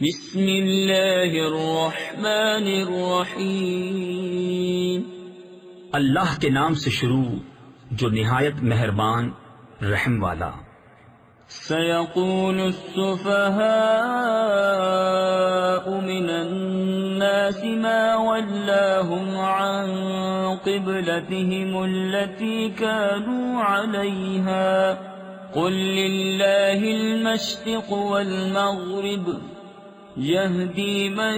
بسم اللہ الرحمن الرحیم، اللہ کے نام سے شروع جو نہایت مہربان رحم والا۔ سيقول السفهاء من الناس ما ولاهم عن قبلتهم التي كانوا عليها قل لله المشرق والمغرب يهدي من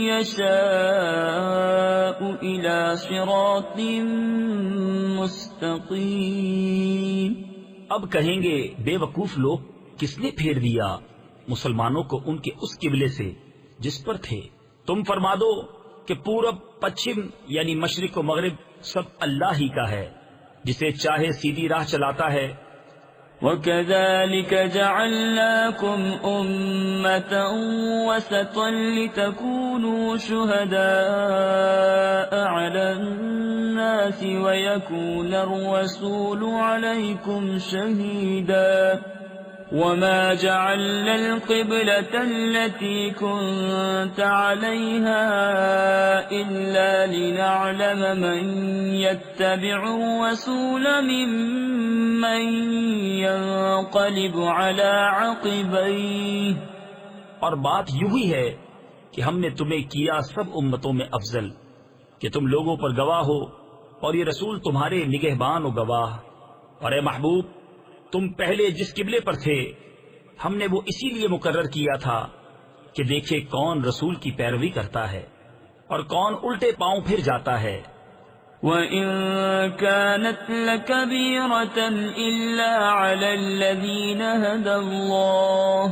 يشاء إلى صراط مستقيم۔ اب کہیں گے بے وقوف لوگ، کس نے پھیر دیا مسلمانوں کو ان کے اس قبلے سے جس پر تھے؟ تم فرما دو کہ پورب پچھم یعنی مشرق و مغرب سب اللہ ہی کا ہے، جسے چاہے سیدھی راہ چلاتا ہے۔ وَكَذَلِكَ جَعَلْنَاكُمْ أُمَّةً وَسَطًا لِتَكُونُوا شُهَدَاءَ عَلَى النَّاسِ وَيَكُونَ الرَّسُولُ عَلَيْكُمْ شَهِيدًا وَمَا جَعَلْنَا الْقِبْلَةَ الَّتِي كُنتَ عَلَيْهَا إِلَّا لِنَعْلَمَ مَن يَتَّبِعُ الرَّسُولَ مِمَّن يَنقَلِبُ عَلَى عَقِبَيْهِ۔ اور بات یوں ہی ہے کہ ہم نے تمہیں کیا سب امتوں میں افضل کہ تم لوگوں پر گواہ ہو، اور یہ رسول تمہارے نگہبان و گواہ۔ اور اے محبوب، تم پہلے جس قبلے پر تھے ہم نے وہ اسی لیے مقرر کیا تھا کہ دیکھے کون رسول کی پیروی کرتا ہے اور کون الٹے پاؤں پھر جاتا ہے۔ وَإِن كَانَتْ لَكَبِيرَةً إِلَّا عَلَى الَّذِينَ هَدَى اللَّهُ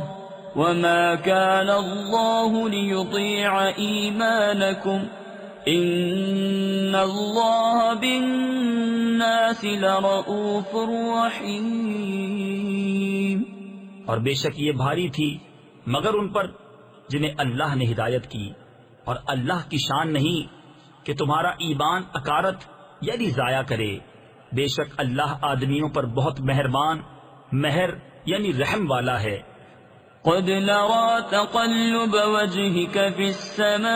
وَمَا كَانَ اللَّهُ لِيُضِيعَ إِيمَانَكُمْ إِنَّ اللَّهَ بِالنَّاسِ لَرَءُوفٌ رَحِيمٌ۔ اور بے شک یہ بھاری تھی مگر ان پر جنہیں اللہ نے ہدایت کی، اور اللہ کی شان نہیں کہ تمہارا ایمان اکارت یعنی ضائع کرے۔ بے شک اللہ آدمیوں پر بہت مہربان، مہر یعنی رحم والا ہے۔ قد نرى تقلب وجهك في السماء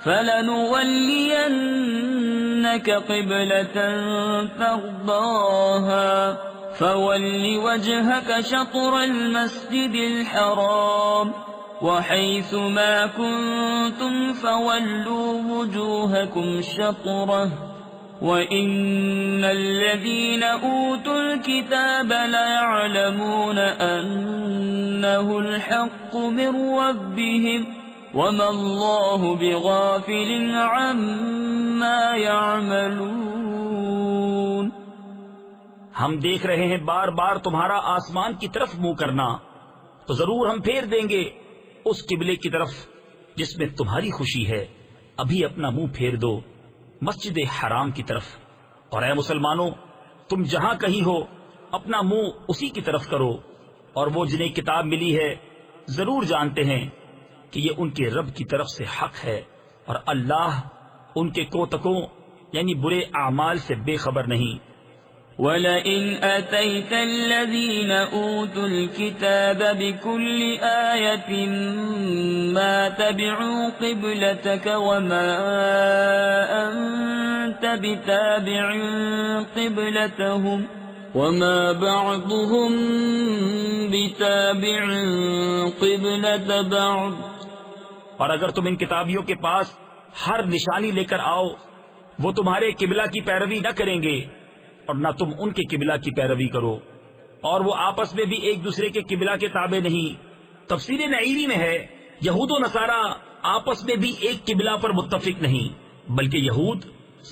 فلنولينك قبلة ترضاها فول وجهك شطر المسجد الحرام وحيث ما كنتم فولوا وجوهكم شطره وَإِنَّ الَّذِينَ أُوتُوا الْكِتَابَ لَيَعْلَمُونَ أَنَّهُ الْحَقُّ مِنْ رَبِّهِمْ وَمَا اللَّهُ بِغَافِلٍ عَمَّا يَعْمَلُونَ۔ ہم دیکھ رہے ہیں بار بار تمہارا آسمان کی طرف منہ کرنا، تو ضرور ہم پھیر دیں گے اس قبلے کی طرف جس میں تمہاری خوشی ہے۔ ابھی اپنا منہ پھیر دو مسجد حرام کی طرف، اور اے مسلمانوں تم جہاں کہیں ہو اپنا منہ اسی کی طرف کرو۔ اور وہ جنہیں کتاب ملی ہے ضرور جانتے ہیں کہ یہ ان کے رب کی طرف سے حق ہے، اور اللہ ان کے کوتکوں یعنی برے اعمال سے بے خبر نہیں۔ وَلَئِنْ أَتَيْتَ الَّذِينَ أُوتُوا الْكِتَابَ بِكُلِّ آيَةٍ مَا تَبِعُوا قِبْلَتَكَ وَمَا أَنْتَ بِتَابِعٍ قِبْلَتَهُمْ وَمَا بَعْضُهُمْ بِتَابِعٍ قِبْلَةَ بَعْضٍ۔ اور اگر تم ان کتابیوں کے پاس ہر نشانی لے کر آؤ، وہ تمہارے قبلہ کی پیروی نہ کریں گے اور نہ تم ان کے قبلہ کی پیروی کرو، اور وہ آپس میں بھی ایک دوسرے کے قبلہ کے تابع نہیں۔ تفسیر نعیمی میں ہے یہود و نصارہ آپس میں بھی ایک قبلہ پر متفق نہیں، بلکہ یہود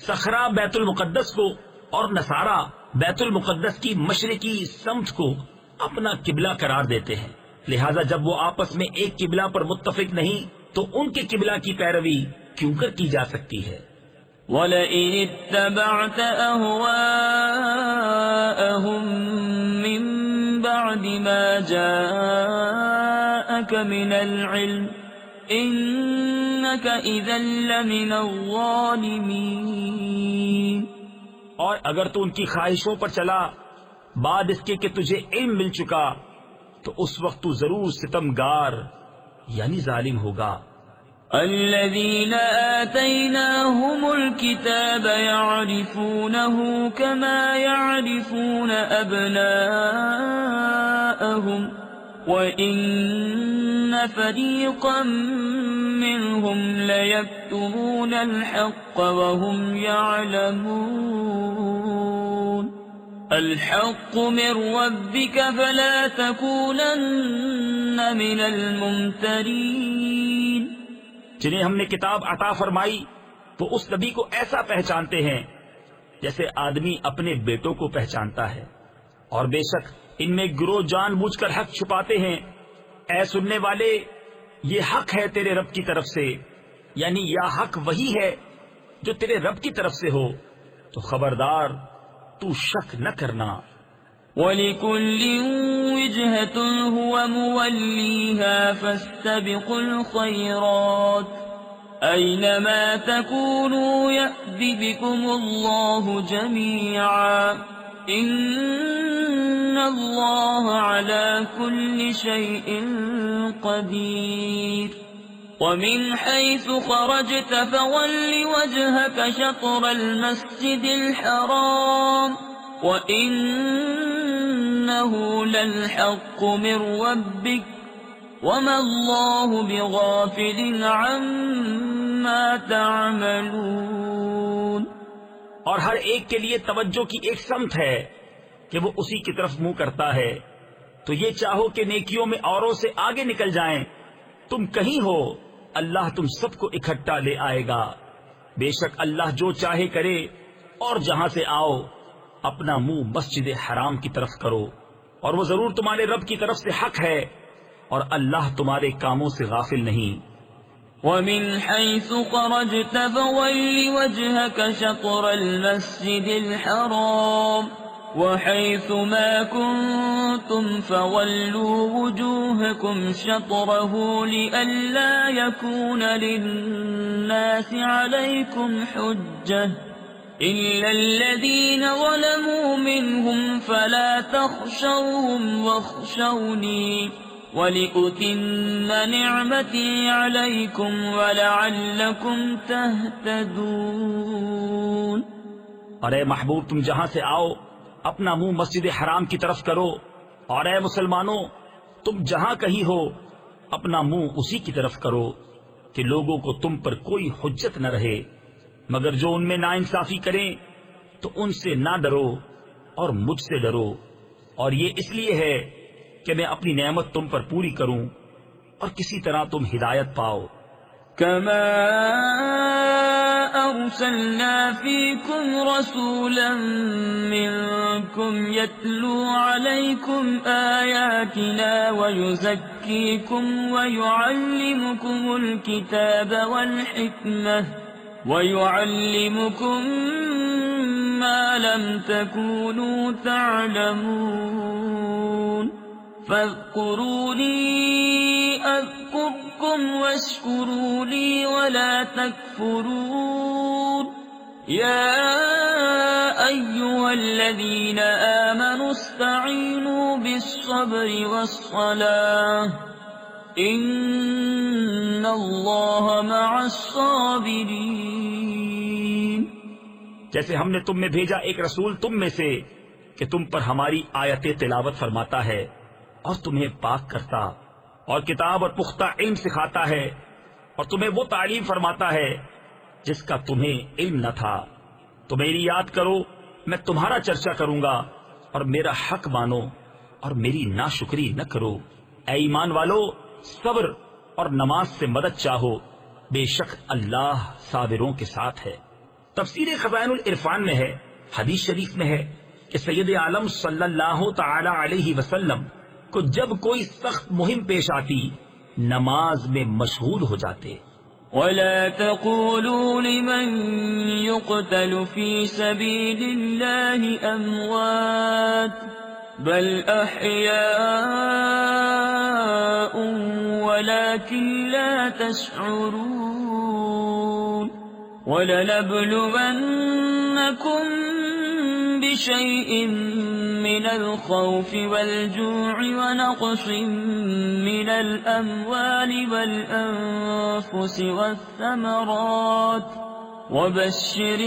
صخرہ بیت المقدس کو اور نصارہ بیت المقدس کی مشرقی سمت کو اپنا قبلہ قرار دیتے ہیں۔ لہذا جب وہ آپس میں ایک قبلہ پر متفق نہیں تو ان کے قبلہ کی پیروی کیوں کر کی جا سکتی ہے؟ وَلَئِنِ اتَّبَعْتَ أَهْوَاءَهُمْ مِنْ بَعْدِ مَا جَاءَكَ مِنَ الْعِلْمِ إِنَّكَ إِذًا لَمِنَ الظَّالِمِينَ۔ اور اگر تو ان کی خواہشوں پر چلا بعد اس کے کہ تجھے علم مل چکا، تو اس وقت تو ضرور ستمگار یعنی ظالم ہوگا۔ الذين آتيناهم الكتاب يعرفونه كما يعرفون أبناءهم وإن فريقا منهم ليكتمون الحق وهم يعلمون الحق من ربك فلا تكونن من الممترين۔ جنہیں ہم نے کتاب عطا فرمائی وہ اس نبی کو ایسا پہچانتے ہیں جیسے آدمی اپنے بیٹوں کو پہچانتا ہے، اور بے شک ان میں گروہ جان بوجھ کر حق چھپاتے ہیں۔ اے سننے والے، یہ حق ہے تیرے رب کی طرف سے، یعنی یا حق وہی ہے جو تیرے رب کی طرف سے ہو، تو خبردار تو شک نہ کرنا۔ وَلِكُلٍّ وِجْهَةٌ هُوَ مُوَلِّيهَا فَاسْتَبِقُوا الْخَيْرَاتِ أَيْنَمَا تَكُونُوا يَأْتِ بِكُمُ اللَّهُ جَمِيعًا إِنَّ اللَّهَ عَلَى كُلِّ شَيْءٍ قَدِيرٌ۔ وَمِنْ حَيْثُ خَرَجْتَ فَوَلِّ وَجْهَكَ شَطْرَ الْمَسْجِدِ الْحَرَامِ وَإِنَّهُ لَلْحَقُّ مِنْ رَبِّكَ وَمَا اللَّهُ بِغَافِلٍ عَمَّا تَعْمَلُونَ۔ اور ہر ایک کے لیے توجہ کی ایک سمت ہے کہ وہ اسی کی طرف منہ کرتا ہے، تو یہ چاہو کہ نیکیوں میں اوروں سے آگے نکل جائیں، تم کہیں ہو اللہ تم سب کو اکٹھا لے آئے گا۔ بے شک اللہ جو چاہے کرے، اور جہاں سے آؤ اپنا منہ مسجد حرام کی طرف کرو، اور وہ ضرور تمہارے رب کی طرف سے حق ہے، اور اللہ تمہارے کاموں سے غافل نہیں۔ وَمِنْ حَيْثُ خَرَجْتَ فَوَلِّ وَجْهَكَ شَطْرَ الْمَسْجِدِ الْحَرَامِ وَحَيْثُ مَا كُنْتُمْ فَوَلُّوا وُجُوهَكُمْ شَطْرَهُ لِئَلَّا يَكُونَ لِلنَّاسِ عَلَيْكُمْ حُجَّةٌ إِلَّا الَّذِينَ ظَلَمُوا مِنْهُمْ فَلَا تَخْشَوْهُمْ وَاخْشَوْنِي وَلِأُتِمَّ نِعْمَتِي عَلَيْكُمْ وَلَعَلَّكُمْ تَهْتَدُونَ۔ اور اے محبوب تم جہاں سے آؤ اپنا منہ مسجد حرام کی طرف کرو، اور اے مسلمانوں تم جہاں کہیں ہو اپنا منہ اسی کی طرف کرو کہ لوگوں کو تم پر کوئی حجت نہ رہے، مگر جو ان میں ناانصافی کریں تو ان سے نہ ڈرو اور مجھ سے ڈرو، اور یہ اس لیے ہے کہ میں اپنی نعمت تم پر پوری کروں اور کسی طرح تم ہدایت پاؤ۔ كما أرسلنا فيكم رسولا منكم يتلو عليكم آياتنا ويزكيكم ويعلمكم الكتاب والحكمة ويعلمكم ما لم تكونوا تعلمون فاذكروني أذكركم واشكروا لي ولا تكفرون يا أيها الذين آمنوا استعينوا بالصبر والصلاة إن الله مع الصابرين۔ جیسے ہم نے تم میں بھیجا ایک رسول تم میں سے کہ تم پر ہماری آیتیں تلاوت فرماتا ہے اور تمہیں پاک کرتا اور کتاب اور پختہ علم سکھاتا ہے، اور تمہیں وہ تعلیم فرماتا ہے جس کا تمہیں علم نہ تھا۔ تو میری یاد کرو، میں تمہارا چرچا کروں گا، اور میرا حق مانو اور میری ناشکری نہ کرو۔ اے ایمان والو، صبر اور نماز سے مدد چاہو، بے شک اللہ صابروں کے ساتھ ہے۔ تفسیر خزائن العرفان میں ہے، حدیث شریف میں ہے کہ سید عالم صلی اللہ تعالی علیہ وسلم کو جب کوئی سخت مہم پیش آتی نماز میں مشغول ہو جاتے۔ وَلَا تَقُولُوا لِمَن يُقْتَلُ فِي سَبِيلِ اللَّهِ أَمْوَاتٌ بَلْ أَحْيَاءٌ وَلَكِنْ لَا تَشْعُرُونَ وَلَنَبْلُوَنَّكُمْ بِشَيْءٍ من الخوف والجوع ونقص من الأموال والأنفس والثمرات وبشر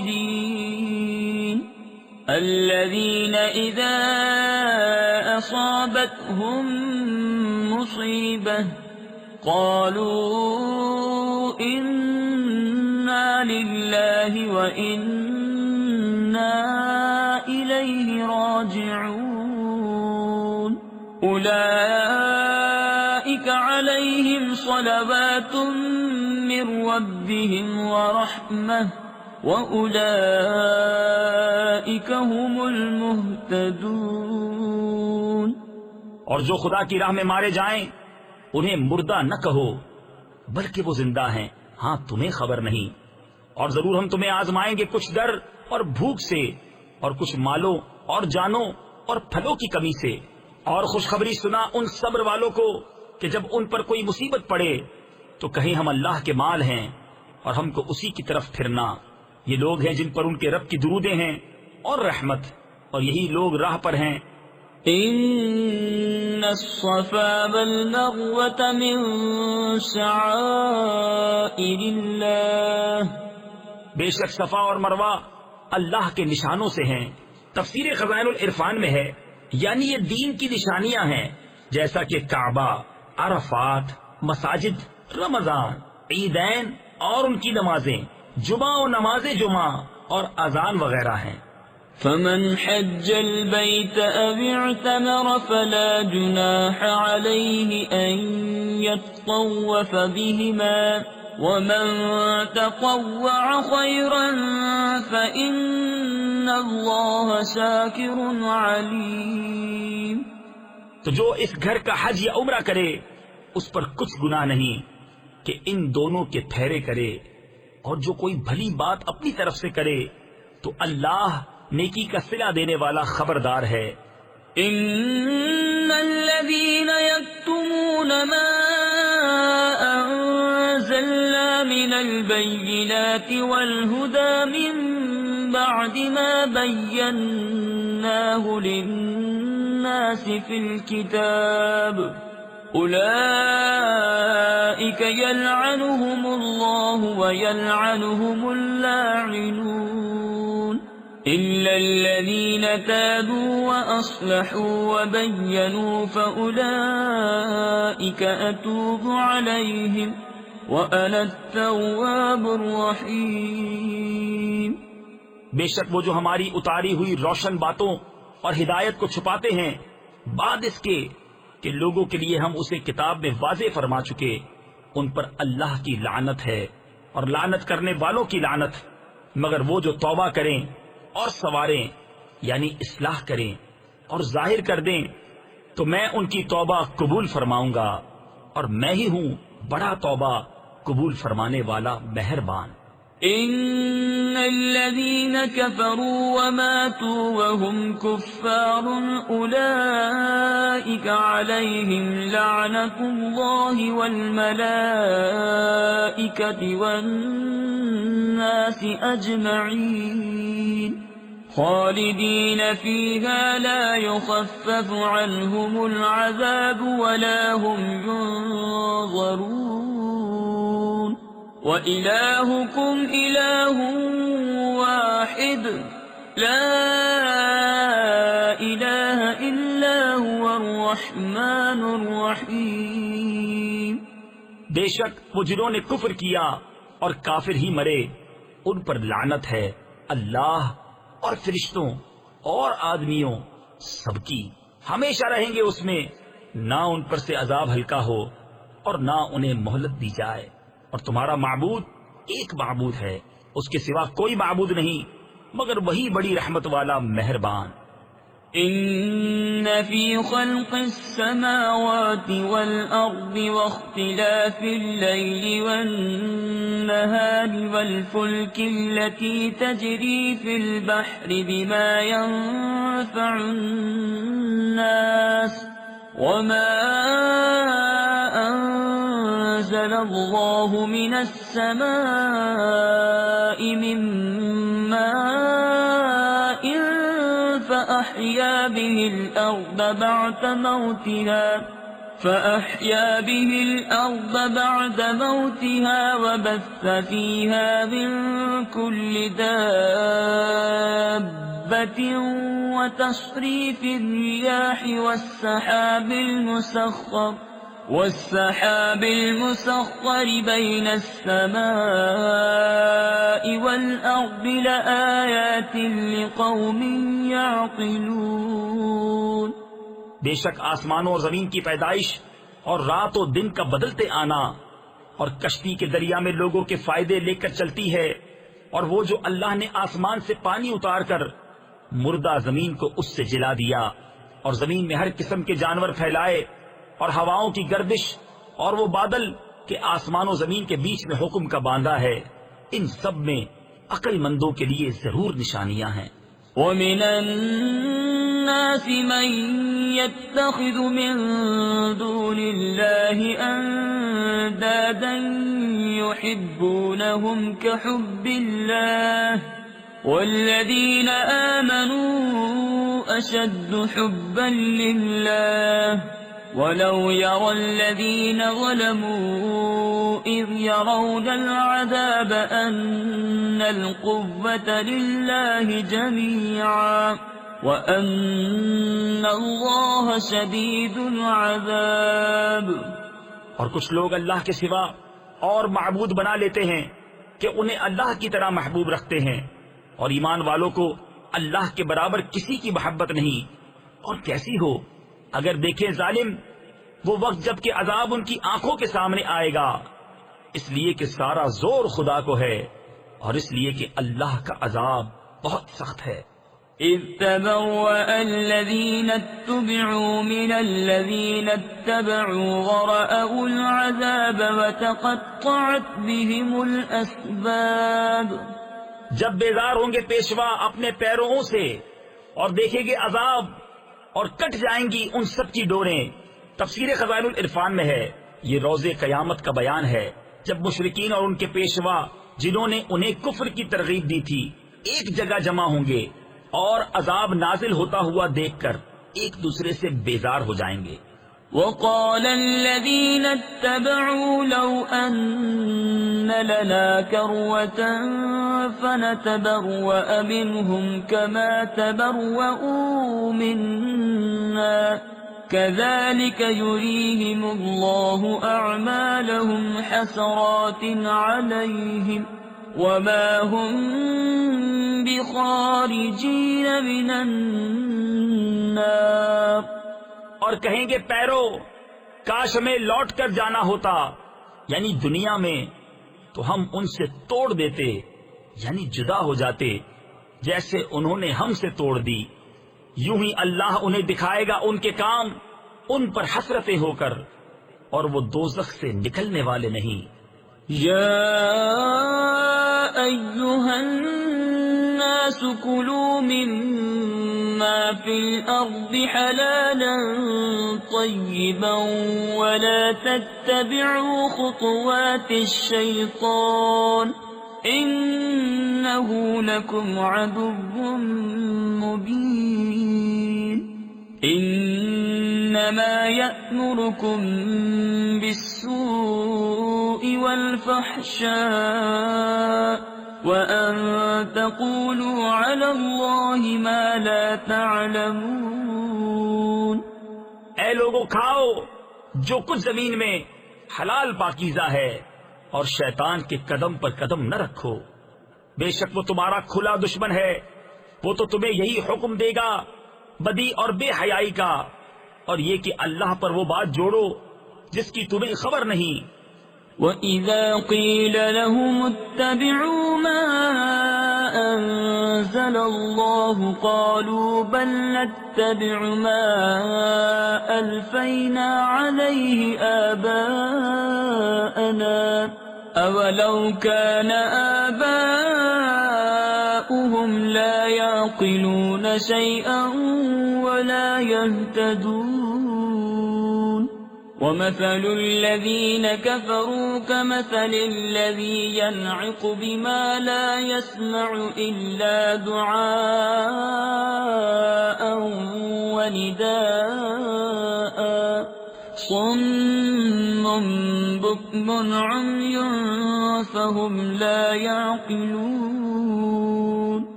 الصابرين الذين إذا أصابتهم مصيبة قالوا إنا لله وإنا إليه راجعون أولئك عليهم صلوات من ربهم ورحمة وأولئك هم المهتدون۔ اور جو خدا کی راہ میں مارے جائیں انہیں مردہ نہ کہو بلکہ وہ زندہ ہیں، ہاں تمہیں خبر نہیں۔ اور ضرور ہم تمہیں آزمائیں گے کچھ ڈر اور بھوک سے، اور کچھ مالوں اور جانوں اور پھلوں کی کمی سے۔ اور خوشخبری سنا ان صبر والوں کو کہ جب ان پر کوئی مصیبت پڑے تو کہیں ہم اللہ کے مال ہیں اور ہم کو اسی کی طرف پھرنا۔ یہ لوگ ہیں جن پر ان کے رب کی درودیں ہیں اور رحمت، اور یہی لوگ راہ پر ہیں۔ ان الصفا والمروة من شعائر اللہ، بے شک صفا اور مروہ اللہ کے نشانوں سے ہیں۔ تفسیر خزائن العرفان میں ہے یعنی یہ دین کی نشانیاں ہیں، جیسا کہ کعبہ، عرفات، مساجد، رمضان، عیدین اور ان کی نمازیں، جمعہ و نماز جمعہ اور اذان وغیرہ ہیں۔ فمن حج البيت أو اعتمر فلا جناح عليه أن يطوف بهما ومن تطوع خيرا فإن الله شاكر عليم۔ تو جو اس گھر کا حج یا عمرہ کرے اس پر کچھ گناہ نہیں کہ ان دونوں کے پھیرے کرے، اور جو کوئی بھلی بات اپنی طرف سے کرے تو اللہ نیکی کا صلہ دینے والا خبردار ہے۔ ان الذين يكتمون ما انزلنا من البينات والهدى من بعد ما بيناه للناس في الكتاب أولئك يلعنهم الله ويلعنهم اللاعنون إلا الذين تابوا وأصلحوا وبينوا فأولئك أتوب عليهم وأنا التواب الرحيم۔ بے شک وہ جو ہماری اتاری ہوئی روشن باتوں اور ہدایت کو چھپاتے ہیں بعد اس کے کہ لوگوں کے لیے ہم اسے کتاب میں واضح فرما چکے، ان پر اللہ کی لعنت ہے اور لعنت کرنے والوں کی لعنت، مگر وہ جو توبہ کریں اور سواریں یعنی اصلاح کریں اور ظاہر کر دیں تو میں ان کی توبہ قبول فرماؤں گا، اور میں ہی ہوں بڑا توبہ قبول فرمانے والا مہربان۔ ان الذين كفروا وماتوا وهم كفار اولئك عليهم لعنة الله والملائكة والناس اجمعين خالدين فيها لا يخفف عنهم العذاب ولا هم ينظرون وإلهكم إله واحد لا إله إلا هو الرحمن الرحيم۔ بے شک وہ جنہوں نے کفر کیا اور کافر ہی مرے ان پر لعنت ہے اللہ اور فرشتوں اور آدمیوں سب کی، ہمیشہ رہیں گے اس میں، نہ ان پر سے عذاب ہلکا ہو اور نہ انہیں مہلت دی جائے۔ اور تمہارا معبود ایک معبود ہے، اس کے سوا کوئی معبود نہیں مگر وہی بڑی رحمت والا مہربان۔ ان فی خلق السماوات والارض واختلاف اللیل والنہار والفلک التي تجری فی البحر بما ينفع الناس وما أنزل الله من السماء من ماء فأحيا به الأرض بعد موتها وبث فيها من كل دابة وتصريف الرياح والسحاب المسخر بين السماء والأرض لآيات لقوم يعقلون۔ بے شک آسمانوں اور زمین کی پیدائش اور رات و دن کا بدلتے آنا اور کشتی کے دریا میں لوگوں کے فائدے لے کر چلتی ہے، اور وہ جو اللہ نے آسمان سے پانی اتار کر مردہ زمین کو اس سے جلا دیا، اور زمین میں ہر قسم کے جانور پھیلائے، اور ہواؤں کی گردش، اور وہ بادل کہ آسمان و زمین کے بیچ میں حکم کا باندھا ہے، ان سب میں عقل مندوں کے لیے ضرور نشانیاں ہیں۔ وَمِنَ النَّاسِ مَن يَتَّخِذُ مِن دُونِ اللَّهِ أَندَادًا يُحِبُّونَهُمْ كَحُبِّ اللَّهِ وَالَّذِينَ آمَنُوا أَشَدُّ حُبًّا لِلَّهِ وَلَوْ يَرَى الَّذِينَ ظَلَمُوا إِذْ يَرَوْنَ الْعَذَابَ أَنَّ الْقُوَّةَ لِلَّهِ جَمِيعًا وَأَنَّ اللَّهَ شَدِيدُ الْعَذَابِ۔ اور کچھ لوگ اللہ کے سوا اور معبود بنا لیتے ہیں کہ انہیں اللہ کی طرح محبوب رکھتے ہیں، اور ایمان والوں کو اللہ کے برابر کسی کی محبت نہیں۔ اور کیسی ہو اگر دیکھیں ظالم وہ وقت جب کہ عذاب ان کی آنکھوں کے سامنے آئے گا، اس لیے کہ سارا زور خدا کو ہے، اور اس لیے کہ اللہ کا عذاب بہت سخت ہے۔ إِذْ تَبَوَّأَ الَّذِينَ اتُّبِعُوا مِنَ الَّذِينَ اتَّبَعُوا وَرَأَوُا الْعَذَابَ وَتَقَطَّعَتْ بِهِمُ الْأَسْبَابُ۔ جب بیزار ہوں گے پیشوا اپنے پیرووں سے اور دیکھیں گے عذاب، اور کٹ جائیں گی ان سب کی ڈوریں۔ تفسیر خزائن العرفان میں ہے، یہ روز قیامت کا بیان ہے جب مشرکین اور ان کے پیشوا جنہوں نے انہیں کفر کی ترغیب دی تھی ایک جگہ جمع ہوں گے، اور عذاب نازل ہوتا ہوا دیکھ کر ایک دوسرے سے بیزار ہو جائیں گے۔ وقال الذين اتبعوا لو أن لنا كروة فنتبرأ منهم كما تبرؤوا منا كذلك يريهم الله أعمالهم حسرات عليهم وما هم بخارجين من النار۔ اور کہیں گے پیرو کاش ہمیں لوٹ کر جانا ہوتا، یعنی دنیا میں، تو ہم ان سے توڑ دیتے، یعنی جدا ہو جاتے جیسے انہوں نے ہم سے توڑ دی۔ یوں ہی اللہ انہیں دکھائے گا ان کے کام ان پر حسرتیں ہو کر، اور وہ دوزخ سے نکلنے والے نہیں۔ یا ایھا الناس کلوا مما فی الارض حلالا طیبا ولا تتبعوا خطوات الشیطان انه لکم عدو مبین۔ انما یأمرکم بالسوء والفحشاء وأن تقولوا على الله ما لا تعلمون۔ اے لوگوں کھاؤ جو کچھ زمین میں حلال پاکیزہ ہے، اور شیطان کے قدم پر قدم نہ رکھو، بے شک وہ تمہارا کھلا دشمن ہے، وہ تو تمہیں یہی حکم دے گا بدی اور بے حیائی کا، اور یہ کہ اللہ پر وہ بات جوڑو جس کی تمہیں خبر نہیں۔ وَإِذَا قِيلَ لَهُمُ اتَّبِعُوا مَا أَنزَلَ اللَّهُ قَالُوا بَلْ نَتَّبِعُ مَا أَلْفَيْنَا عَلَيْهِ آبَاءَنَا أَوَلَوْ كَانَ آبَاؤُهُمْ لَا يَعْقِلُونَ شَيْئًا وَلَا يَهْتَدُونَ۔ ومثل الذين كفروا كمثل الذي ينعق بما لا يسمع إلا دعاء ونداء صم بكم عمي فهم لا يعقلون.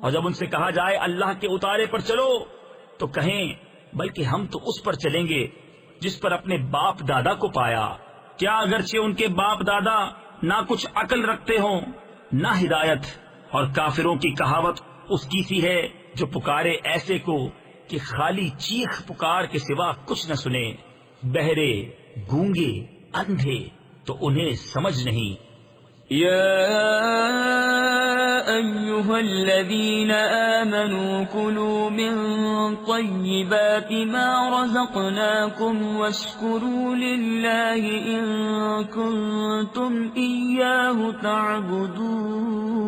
اور جب ان سے کہا جائے اللہ کے اتارے پر چلو تو کہیں بلکہ ہم تو اس پر چلیں گے جس پر اپنے باپ دادا کو پایا. کیا اگرچہ ان کے باپ دادا نہ کچھ عقل رکھتے ہوں نہ ہدایت. اور کافروں کی کہاوت اس کی سی ہے جو پکارے ایسے کو کہ خالی چیخ پکار کے سوا کچھ نہ سنے. بہرے گونگے اندھے تو انہیں سمجھ نہیں. أيها الذين آمنوا كلوا من طيبات ما رزقناكم واشكروا لله إن كنتم إياه تعبدون.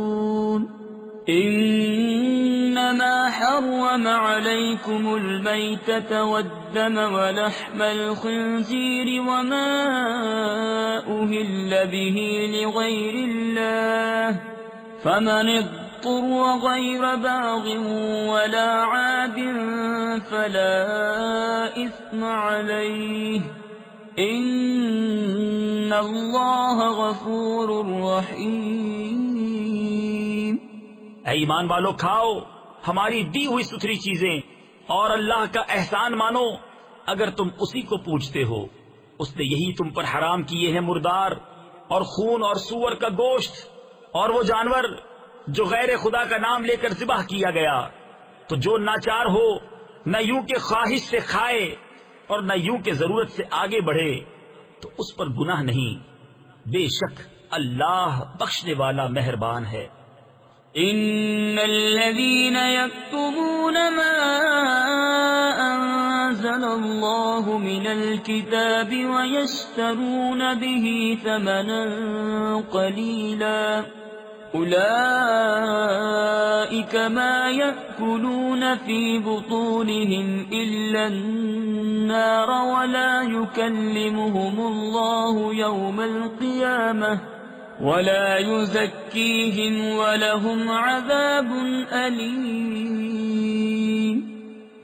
إنما حرم عليكم الميتة والدم ولحم الخنزير وما أهل به لغير الله فمن اضطر غير باغ ولا عاد فلا إثم عليه إن الله غفور رحيم. اے ایمان والو کھاؤ ہماری دی ہوئی ستھری چیزیں اور اللہ کا احسان مانو اگر تم اسی کو پوجتے ہو. اس نے یہی تم پر حرام کیے ہیں مردار اور خون اور سور کا گوشت اور وہ جانور جو غیر خدا کا نام لے کر ذبح کیا گیا. تو جو ناچار ہو نہ یوں کہ خواہش سے کھائے اور نہ یوں کہ ضرورت سے آگے بڑھے تو اس پر گناہ نہیں. بے شک اللہ بخشنے والا مہربان ہے. إن الذين يكتمون ما أنزل الله من الكتاب ويشترون به ثمنا قليلا أولئك ما يأكلون في بطونهم إلا النار ولا يكلمهم الله يوم القيامة ولا يزكيهم ولهم عذاب أليم.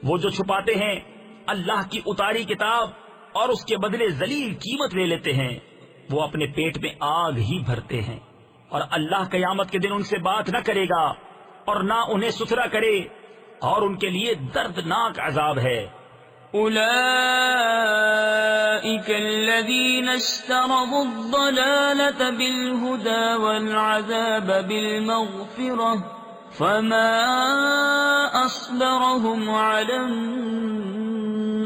وہ جو چھپاتے ہیں اللہ کی اتاری کتاب اور اس کے بدلے ذلیل قیمت لے لیتے ہیں وہ اپنے پیٹ میں آگ ہی بھرتے ہیں اور اللہ قیامت کے دن ان سے بات نہ کرے گا اور نہ انہیں ستھرا کرے اور ان کے لیے دردناک عذاب ہے. أولئك الذين اشتروا الضلالة بالهدى والعذاب بالمغفرة فما أصبرهم على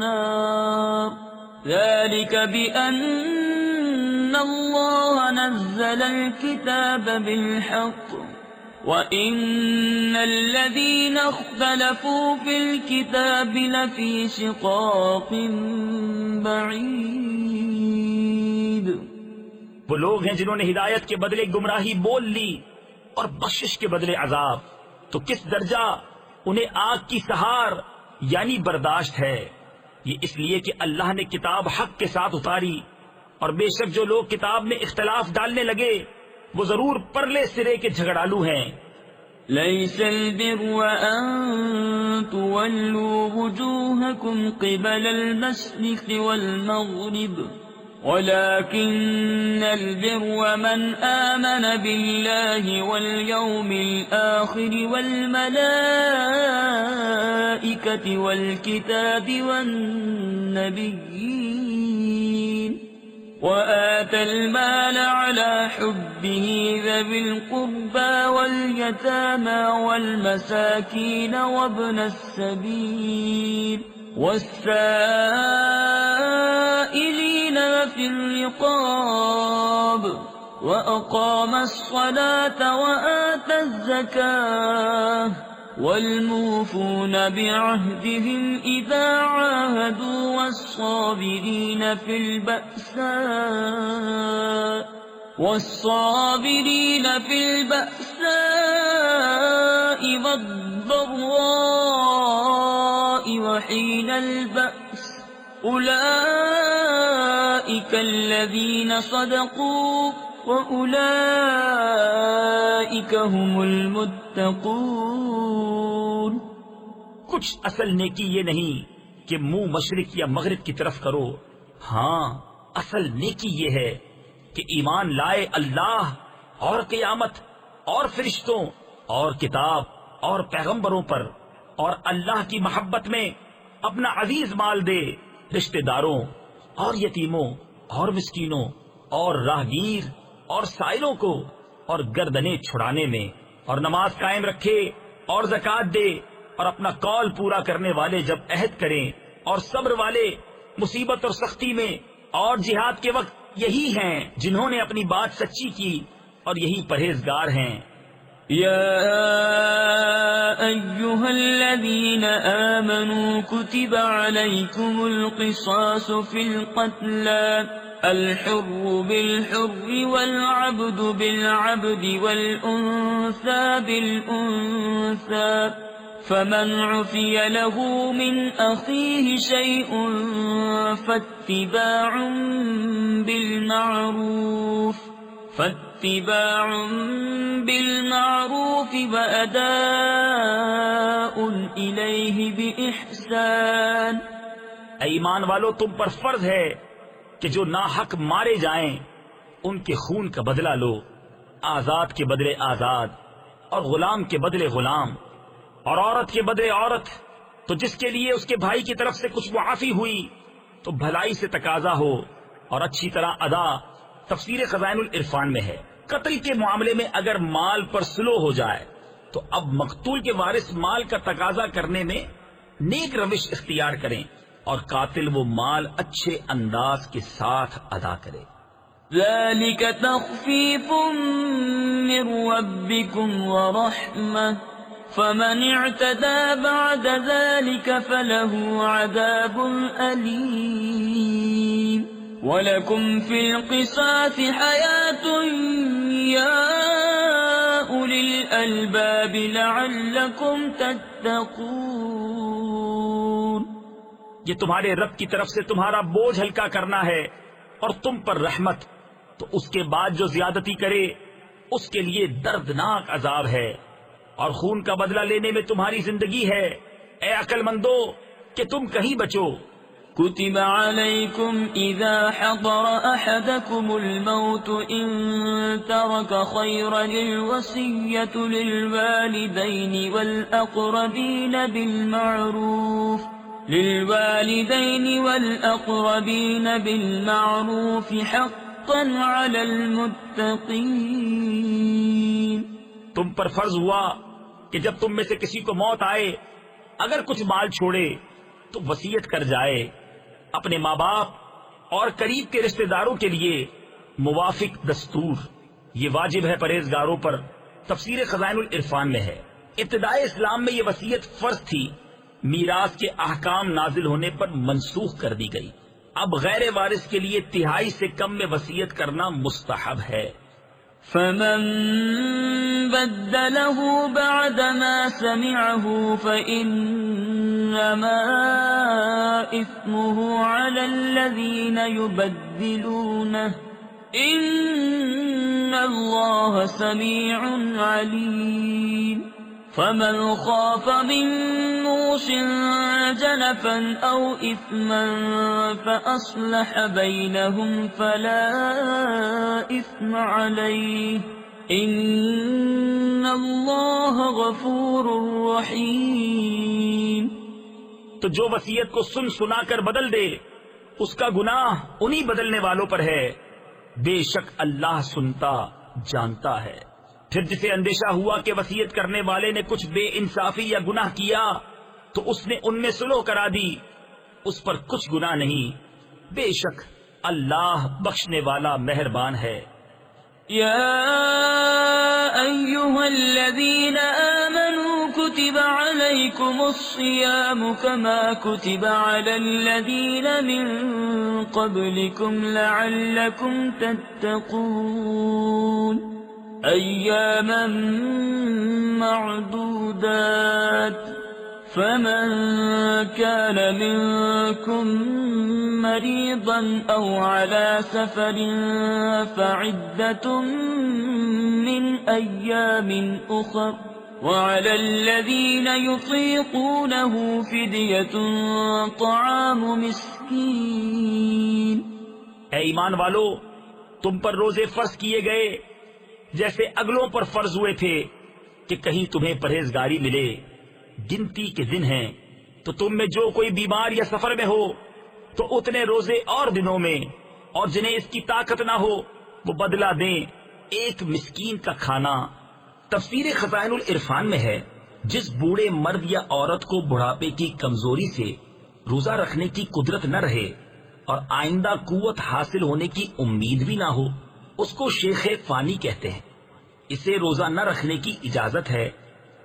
النار ذلك بأن الله نزل الكتاب بالحق وَإِنَّ الَّذِينَ اخْتَلَفُوا فِي الْكِتَابِ لَفِي شِقَاقٍ بَعِيدٍ. وہ لوگ ہیں جنہوں نے ہدایت کے بدلے گمراہی بول لی اور بخشش کے بدلے عذاب. تو کس درجہ انہیں آگ کی سہار یعنی برداشت ہے. یہ اس لیے کہ اللہ نے کتاب حق کے ساتھ اتاری اور بے شک جو لوگ کتاب میں اختلاف ڈالنے لگے وہ ضرور پرلے سرے کے جھگڑالو ہیں. ليس البر أن تولوا وجوهكم قبل المشرق والمغرب ولكن البر من آمن بالله واليوم الآخر والملائكة والكتاب والنبيين وآتى المال على حبه ذوي القربى واليتامى والمساكين وابن السبيل والسائلين في الرقاب وأقام الصلاة وآتى الزكاة والموفون بعهدهم إذا عاهدوا والصابرين في البأساء والضراء وحين البأس أولئك أولئك الذين صدقوا وأولئك هم المتقون. کچھ اصل نیکی یہ نہیں کہ منہ مشرق یا مغرب کی طرف کرو، ہاں اصل نیکی یہ ہے کہ ایمان لائے اللہ اور قیامت اور فرشتوں اور کتاب اور پیغمبروں پر، اور اللہ کی محبت میں اپنا عزیز مال دے رشتہ داروں اور یتیموں اور مسکینوں اور راہگیر اور سائلوں کو، اور گردنیں چھڑانے میں، اور نماز قائم رکھے اور زکوٰۃ دے، اور اپنا قول پورا کرنے والے جب عہد کریں، اور صبر والے مصیبت اور سختی میں اور جہاد کے وقت یہی ہیں جنہوں نے اپنی بات سچی کی، اور یہی پرہیزگار ہیں. يا أيها الذين آمنوا كتب عليكم القصاص في القتلى الحر بالحر والعبد بالعبد والأنثى بالأنثى فمن عفي له من أخيه شيء فاتباع بالمعروف وأداء إليه بإحسان. اے ایمان والو، تم پر فرض ہے کہ جو ناحق مارے جائیں ان کے خون کا بدلہ لو، آزاد کے بدلے آزاد اور غلام کے بدلے غلام اور عورت کے بدلے عورت. تو جس کے لیے اس کے بھائی کی طرف سے کچھ معافی ہوئی تو بھلائی سے تقاضا ہو اور اچھی طرح ادا. تفسیر خزائن العرفان میں ہے. قتل کے معاملے میں اگر مال پر سلو ہو جائے تو اب مقتول کے وارث مال کا تقاضا کرنے میں نیک روش اختیار کریں، اور قاتل وہ مال اچھے انداز کے ساتھ ادا کرے. ذلك تخفيف من ربكم ورحمة فمن اعتدى بعد ذلك فله عذاب أليم. وَلَكُمْ فِي الْقِصَاصِ حَيَاةٌ يَا أُولِي الْأَلْبَابِ لَعَلَّكُمْ تَتَّقُونَ. یہ تمہارے رب کی طرف سے تمہارا بوجھ ہلکا کرنا ہے اور تم پر رحمت. تو اس کے بعد جو زیادتی کرے اس کے لیے دردناک عذاب ہے، اور خون کا بدلہ لینے میں تمہاری زندگی ہے. اے عقل مندو کہ تم کہیں بچو. كتب عليكم إذا حضر أحدكم الموت إن ترك خيرا الوصية للوالدين والأقربين بالمعروف حقا على المتقين. تم پر فرض ہوا کہ جب تم میں سے کسی کو موت آئے اگر کچھ مال چھوڑے تو وصیت کر جائے اپنے ماں باپ اور قریب کے رشتہ داروں کے لیے موافق دستور. یہ واجب ہے پرہیزگاروں پر. تفسیر خزائن العرفان میں ہے. ابتدائے اسلام میں یہ وصیت فرض تھی، میراث کے احکام نازل ہونے پر منسوخ کر دی گئی. اب غیر وارث کے لیے تہائی سے کم میں وصیت کرنا مستحب ہے. فمن بدله بعد ما سمعه فإنما إثمه على الذين يبدلونه إن الله سميع عليم. فمن خاف من موص جنفا أو إثما فأصلح بينهم فلا إثم عليه إن الله غفور رحيم. تو جو وصیت کو سن سنا کر بدل دے اس کا گناہ انہی بدلنے والوں پر ہے. بے شک اللہ سنتا جانتا ہے. پھر جسے اندیشہ ہوا کہ وصیت کرنے والے نے کچھ بے انصافی یا گناہ کیا تو اس نے ان میں صلح کرا دی، اس پر کچھ گناہ نہیں. بے شک اللہ بخشنے والا مہربان ہے. يا أيها الذين آمنوا كتب عليكم الصيام كما كتب على الذين من قبلكم لعلكم تتقون. أياما معدودات فمن كان منكم مريضا أو على سفر فعدة من أيام أخر وعلى الذين يطيقونه فدية طعام مسكين. اے ایمان والو، تم پر روزے فرض کیے گئے جیسے اگلوں پر فرض ہوئے تھے کہ کہیں تمہیں پرہیزگاری ملے. گنتی کے دن ہیں تو تم میں جو کوئی بیمار یا سفر میں ہو تو اتنے روزے اور دنوں میں، اور جنہیں اس کی طاقت نہ ہو وہ بدلہ دیں ایک مسکین کا کھانا. تفسیر خزائن العرفان میں ہے، جس بوڑھے مرد یا عورت کو بڑھاپے کی کمزوری سے روزہ رکھنے کی قدرت نہ رہے اور آئندہ قوت حاصل ہونے کی امید بھی نہ ہو، اس کو شیخ فانی کہتے ہیں. اسے روزہ نہ رکھنے کی اجازت ہے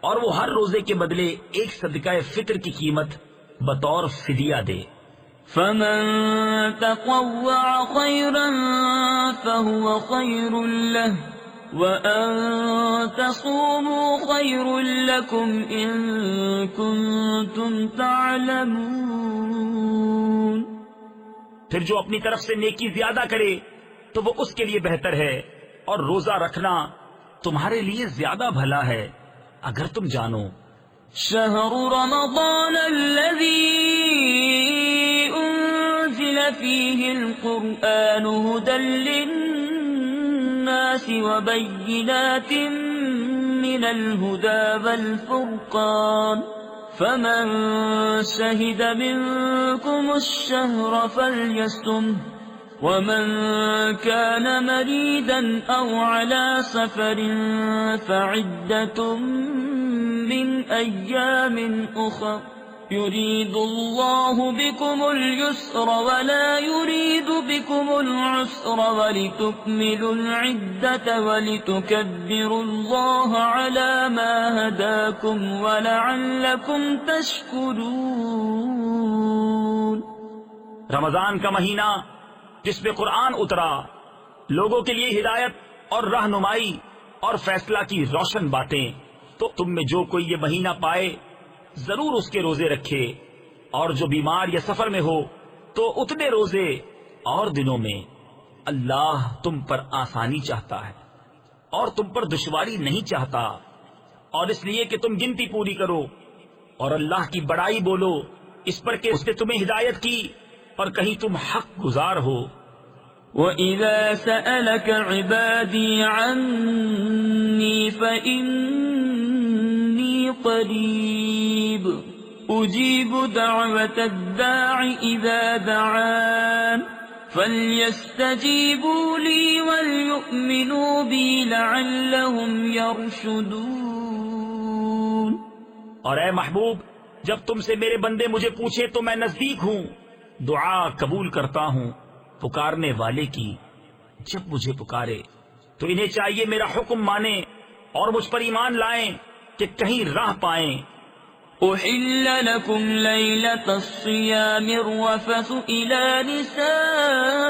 اور وہ ہر روزے کے بدلے ایک صدقہ فطر کی قیمت بطور فدیہ دے. فمن تطوع خيرا فهو خير له وأن تصوموا خير لكم إن كنتم تعلمون. پھر جو اپنی طرف سے نیکی زیادہ کرے تو وہ اس کے لیے بہتر ہے، اور روزہ رکھنا تمہارے لیے زیادہ بھلا ہے اگر تم جانو. شهر رمضان الذي أنزل فيه القرآن هدى للناس وبينات من الهدى والفرقان فمن شهد منكم الشهر فليصمه ومن كان مريضا أو على سفر فعدة من أيام أخر يريد الله بكم اليسر ولا يريد بكم العسر ولتكملوا العدة ولتكبروا الله على ما هداكم ولعلكم تشكرون. رمضان کا مہینہ جس میں قرآن اترا، لوگوں کے لیے ہدایت اور رہنمائی اور فیصلہ کی روشن باتیں، تو تم میں جو کوئی یہ مہینہ پائے ضرور اس کے روزے رکھے، اور جو بیمار یا سفر میں ہو تو اتنے روزے اور دنوں میں. اللہ تم پر آسانی چاہتا ہے اور تم پر دشواری نہیں چاہتا، اور اس لیے کہ تم گنتی پوری کرو اور اللہ کی بڑائی بولو اس پر کہ اس نے تمہیں ہدایت کی اور کہیں تم حق گزار ہو. وَإِذَا سَأَلَكَ عِبَادِي عَنِّي فَإِنِّي قَرِيبٌ أُجِيبُ دَعْوَةَ الدَّاعِ إِذَا دَعَانِ فَلْيَسْتَجِيبُوا لِي وَلْيُؤْمِنُوا بِي لَعَلَّهُمْ يَرْشُدُونَ. اور اے محبوب، جب تم سے میرے بندے مجھے پوچھے تو میں نزدیک ہوں، دعا قبول کرتا ہوں پکارنے والے کی. جب مجھے پکارے تو انہیں چاہیے میرا حکم مانیں اور مجھ پر ایمان لائیں کہ کہیں راہ پائیں. أحل لكم ليلة الصيام الرفث إلى نسائكم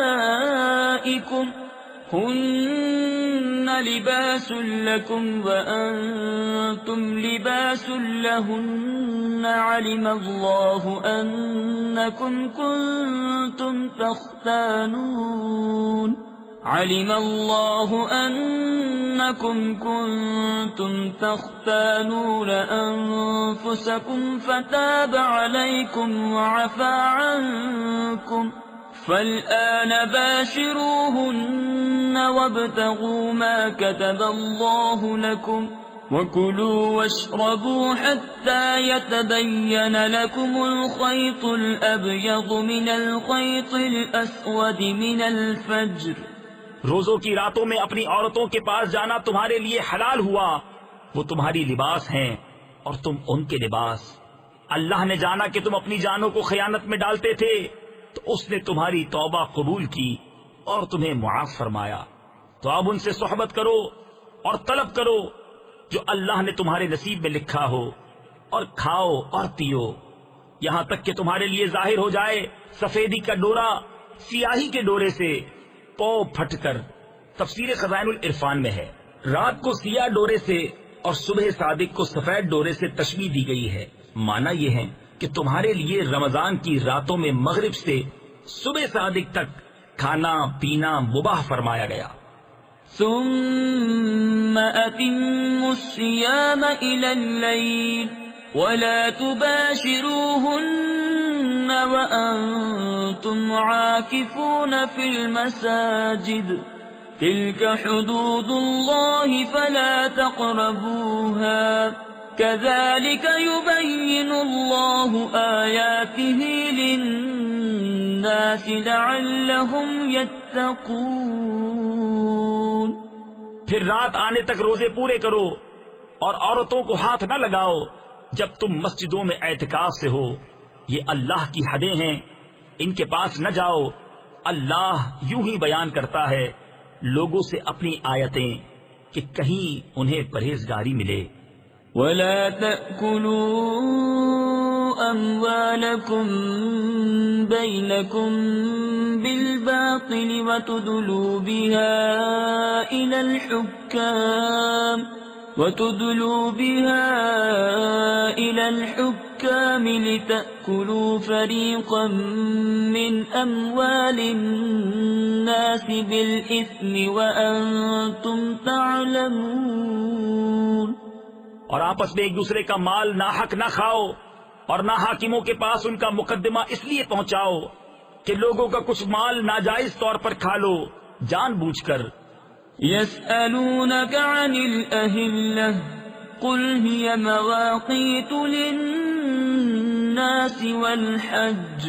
هن لباس لكم وأنتم لباس لهن علم الله أنكم كنتم تختانون أنفسكم فتاب عليكم وعفى عنكم فالآن باشروهن وابتغوا ما كتب الله لكم وكلوا واشربوا حتى يتبين لكم الخيط الأبيض من الخيط الأسود من الفجر. روزوں کی راتوں میں اپنی عورتوں کے پاس جانا تمہارے لیے حلال ہوا، وہ تمہاری لباس ہیں اور تم ان کے لباس. اللہ نے جانا کہ تم اپنی جانوں کو خیانت میں ڈالتے تھے تو اس نے تمہاری توبہ قبول کی اور تمہیں معاف فرمایا. تو اب ان سے صحبت کرو اور طلب کرو جو اللہ نے تمہارے نصیب میں لکھا ہو، اور کھاؤ اور پیو یہاں تک کہ تمہارے لیے ظاہر ہو جائے سفیدی کا ڈورا سیاہی کے ڈورے سے پو پھٹ کر. تفسیر خزائن العرفان میں ہے، رات کو سیاہ ڈورے سے اور صبح صادق کو سفید ڈورے سے تشبیہ دی گئی ہے. معنی یہ ہے کہ تمہارے لیے رمضان کی راتوں میں مغرب سے صبح صادق تک کھانا پینا مباح فرمایا گیا۔ ثم أتموا الصيام إلى الليل ولا تباشروهن وأنتم عاكفون في المساجد تلك حدود الله فلا تقربوها كذلك يبين الله آياته للناس لعلهم يتقون۔ پھر رات آنے تک روزے پورے کرو اور عورتوں کو ہاتھ نہ لگاؤ جب تم مسجدوں میں اعتکاف سے ہو، یہ اللہ کی حدیں ہیں، ان کے پاس نہ جاؤ۔ اللہ یوں ہی بیان کرتا ہے لوگوں سے اپنی آیتیں کہ کہیں انہیں پرہیزگاری ملے۔ وَلَا تَأْكُلُوا أَمْوَالَكُمْ بَيْنَكُمْ بِالْبَاطِلِ وَتُدْلُوا بِهَا إِلَى الْحُكَّامِ لِتَأْكُلُوا فَرِيقًا مِّنْ أَمْوَالِ النَّاسِ بِالْإِثْمِ وَأَنْتُمْ تَعْلَمُونَ۔ اور آپس میں ایک دوسرے کا مال ناحق نہ کھاؤ اور نہ حاکموں کے پاس ان کا مقدمہ اس لیے پہنچاؤ کہ لوگوں کا کچھ مال ناجائز طور پر کھا لو جان بوجھ کر۔ يسألونك عن الأهلة قل هي مواقيت للناس والحج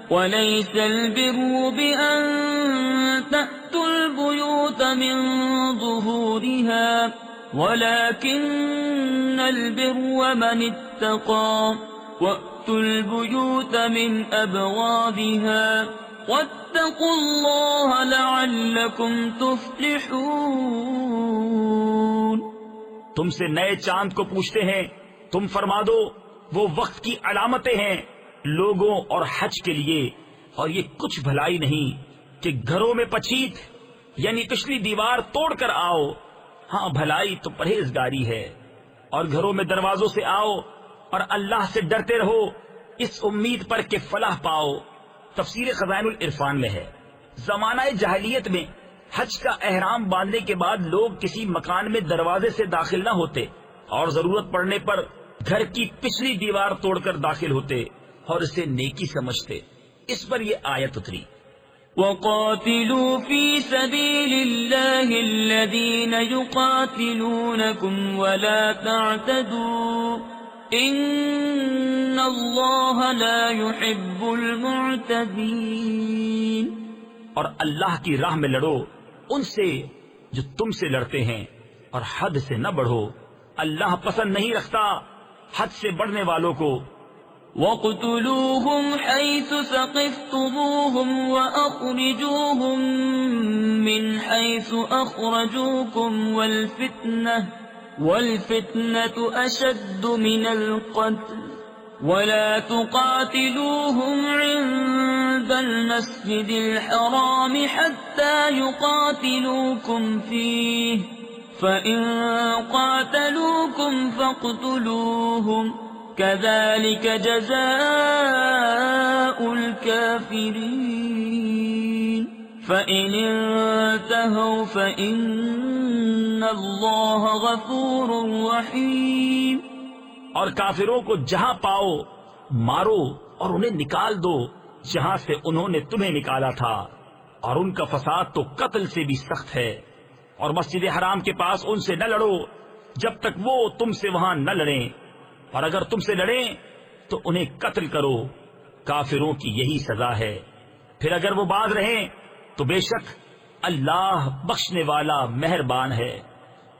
وليس البر بأن تأتوا البيوت من ظهورها ولكن البر من اتقى وأتوا البيوت من أبوابها واتقوا الله لعلكم تفلحون۔ تم سے نئے چاند کو پوچھتے ہیں، تم فرما دو وہ وقت کی علامتیں ہیں لوگوں اور حج کے لیے، اور یہ کچھ بھلائی نہیں کہ گھروں میں پچیت یعنی پچھلی دیوار توڑ کر آؤ، ہاں بھلائی تو پرہیزگاری ہے، اور گھروں میں دروازوں سے آؤ اور اللہ سے ڈرتے رہو اس امید پر کہ فلاح پاؤ۔ تفسیر خزائن العرفان میں ہے زمانہ جاہلیت میں حج کا احرام باندھنے کے بعد لوگ کسی مکان میں دروازے سے داخل نہ ہوتے اور ضرورت پڑنے پر گھر کی پچھلی دیوار توڑ کر داخل ہوتے اور اسے نیکی سمجھتے۔ اس پر یہ آیت اتری، وَقَاتِلُوا فِي سَبِيلِ اللَّهِ الَّذِينَ يُقَاتِلُونَكُمْ وَلَا تَعْتَدُوا إِنَّ اللَّهَ لَا يُحِبُّ الْمُعْتَدِينَ۔ اور اللہ کی راہ میں لڑو ان سے جو تم سے لڑتے ہیں، اور حد سے نہ بڑھو، اللہ پسند نہیں رکھتا حد سے بڑھنے والوں کو۔ وَاقْتُلُوهُمْ حَيْثُ ثَقِفْتُمُوهُمْ وَأَخْرِجُوهُمْ مِنْ حَيْثُ أَخْرَجُوكُمْ وَالْفِتْنَةُ أَشَدُّ مِنَ الْقَتْلِ وَلَا تُقَاتِلُوهُمْ عِندَ الْمَسْجِدِ الْحَرَامِ حَتَّى يُقَاتِلُوكُمْ فِيهِ فَإِن قَاتَلُوكُمْ فَاقْتُلُوهُمْ كَذَلِكَ جَزَاءُ الْكَافِرِينَ فَإِنِ انتهوا فَإِنَّ اللَّهَ غَفُورٌ رَحِيمٌ۔ اور کافروں کو جہاں پاؤ مارو اور انہیں نکال دو جہاں سے انہوں نے تمہیں نکالا تھا، اور ان کا فساد تو قتل سے بھی سخت ہے۔ اور مسجد حرام کے پاس ان سے نہ لڑو جب تک وہ تم سے وہاں نہ لڑیں، اور اگر تم سے لڑیں تو انہیں قتل کرو، کافروں کی یہی سزا ہے۔ پھر اگر وہ باز رہیں تو بے شک اللہ بخشنے والا مہربان ہے۔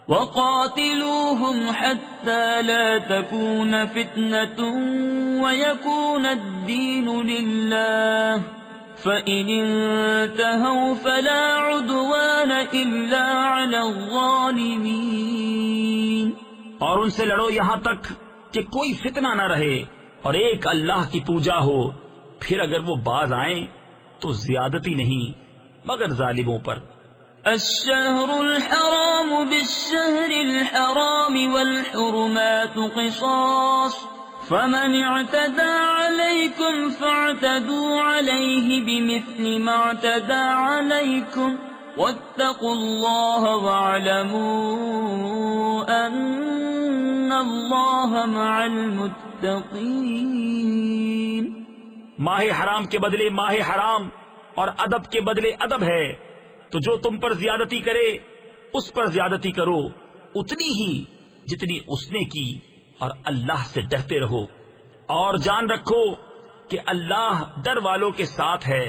وَقَاتِلُوهُمْ حَتَّى لَا تَكُونَ فِتْنَةٌ وَيَكُونَ الدِّينُ لِلَّهِ فَإِنِ انتهوا فَلَا عُدْوَانَ إِلَّا عَلَى الظَّالِمِينَ۔ اور ان سے لڑو یہاں تک کہ کوئی فتنہ نہ رہے اور ایک اللہ کی پوجا ہو، پھر اگر وہ باز آئیں تو زیادتی نہیں مگر ظالموں پر۔ الشهر الحرام بالشهر الحرام والحرمات قصاص فمن اعتدى عليكم فاعتدوا عليه بمثل ما اعتدى عليكم واتقوا الله واعلموا أن الله مع المتقين۔ ماہ حرام کے بدلے ماہ حرام اور ادب کے بدلے ادب ہے، تو جو تم پر زیادتی کرے اس پر زیادتی کرو اتنی ہی جتنی اس نے کی، اور اللہ سے ڈرتے رہو اور جان رکھو کہ اللہ ڈر والوں کے ساتھ ہے۔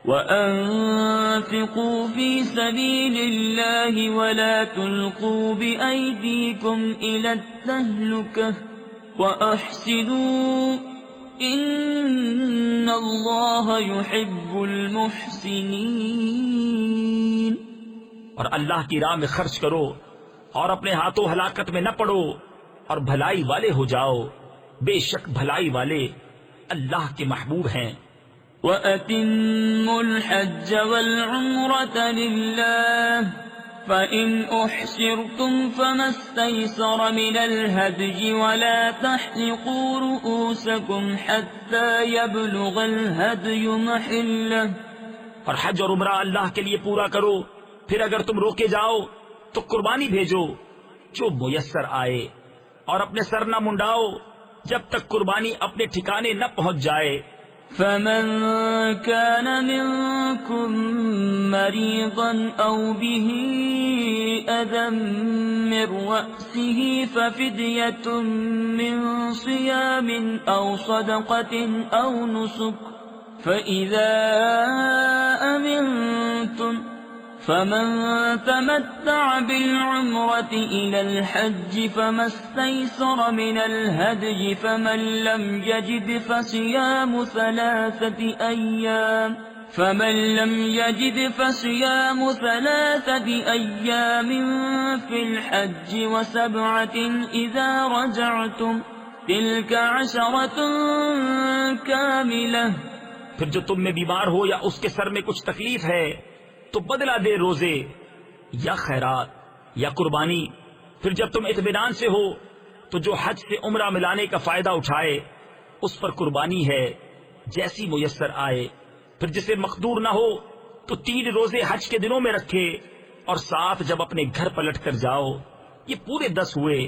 وَأَنفِقُوا فِي سَبِيلِ اللَّهِ وَلَا تُلْقُوا بِأَيْدِيكُمْ إِلَى التَّهْلُكَةِ وَأَحْسِنُوا إِنَّ اللَّهَ يُحِبُّ الْمُحْسِنِينَ۔ اور اللہ کی راہ میں خرچ کرو اور اپنے ہاتھوں ہلاکت میں نہ پڑو اور بھلائی والے ہو جاؤ، بے شک بھلائی والے اللہ کے محبوب ہیں۔ وَأَتِمُّوا الْحَجَّ وَالْعُمْرَةَ لِلَّهِ فَإِنْ أُحْصِرْتُمْ فَمَا اسْتَيْسَرَ مِنَ الْهَدْيِ وَلَا تَحْلِقُوا رُؤُوسَكُمْ حَتَّى يَبْلُغَ الْهَدْيُ مَحِلَّهُ۔ اور حج اور عمرہ اللہ کے لیے پورا کرو، پھر اگر تم روکے جاؤ تو قربانی بھیجو جو میسر آئے، اور اپنے سر نہ منڈاؤ جب تک قربانی اپنے ٹھکانے نہ پہنچ جائے۔ فمن كان منكم مريضا أو به أذى من رأسه ففدية من صيام أو صدقة أو نسك فإذا أمنتم فمن تمتع بالعمرة إلى الحج فما استيسر من الهدي فمن لم يجد فصيام ثلاثة أيام في الحج وسبعة إذا رجعتم تلك 10 كاملة۔ پھر جو تم میں بیمار ہو یا اس کے سر میں کچھ تکلیف ہے تو بدلہ دے روزے یا خیرات یا قربانی۔ پھر جب تم اطمینان سے ہو تو جو حج سے عمرہ ملانے کا فائدہ اٹھائے اس پر قربانی ہے جیسی میسر آئے۔ پھر جسے مقدور نہ ہو تو 3 روزے حج کے دنوں میں رکھے، اور 7 جب اپنے گھر پلٹ کر جاؤ۔ یہ پورے 10 ہوئے۔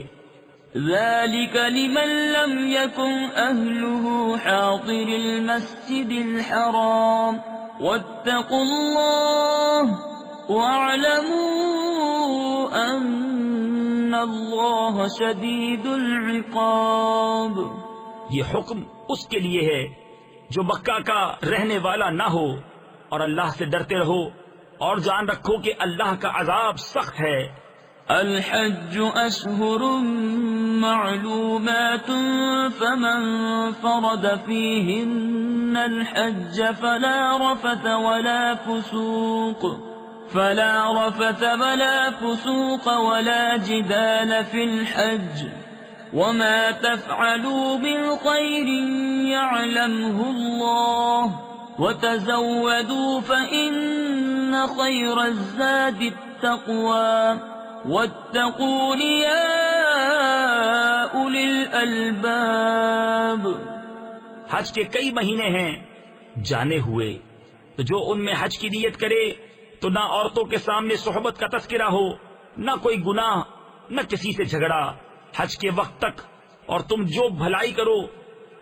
ذلك لمن لم يكن أهله حاضر المسجد الحرام واتقوا الله واعلموا أن الله شديد العقاب۔ یہ حکم اس کے لیے ہے جو مکہ کا رہنے والا نہ ہو، اور اللہ سے ڈرتے رہو اور جان رکھو کہ اللہ کا عذاب سخت ہے۔ الحج أشهر معلومات فمن فرض فيهن الحج فلا رفث ولا فسوق ولا جدال في الحج وما تفعلوا من خير يعلمه الله وتزودوا فإن خير الزاد التقوى واتقون يا أولي الألباب۔ حج کے کئی مہینے ہیں جانے ہوئے، تو جو ان میں حج کی نیت کرے تو نہ عورتوں کے سامنے صحبت کا تذکرہ ہو، نہ کوئی گناہ، نہ کسی سے جھگڑا حج کے وقت تک، اور تم جو بھلائی کرو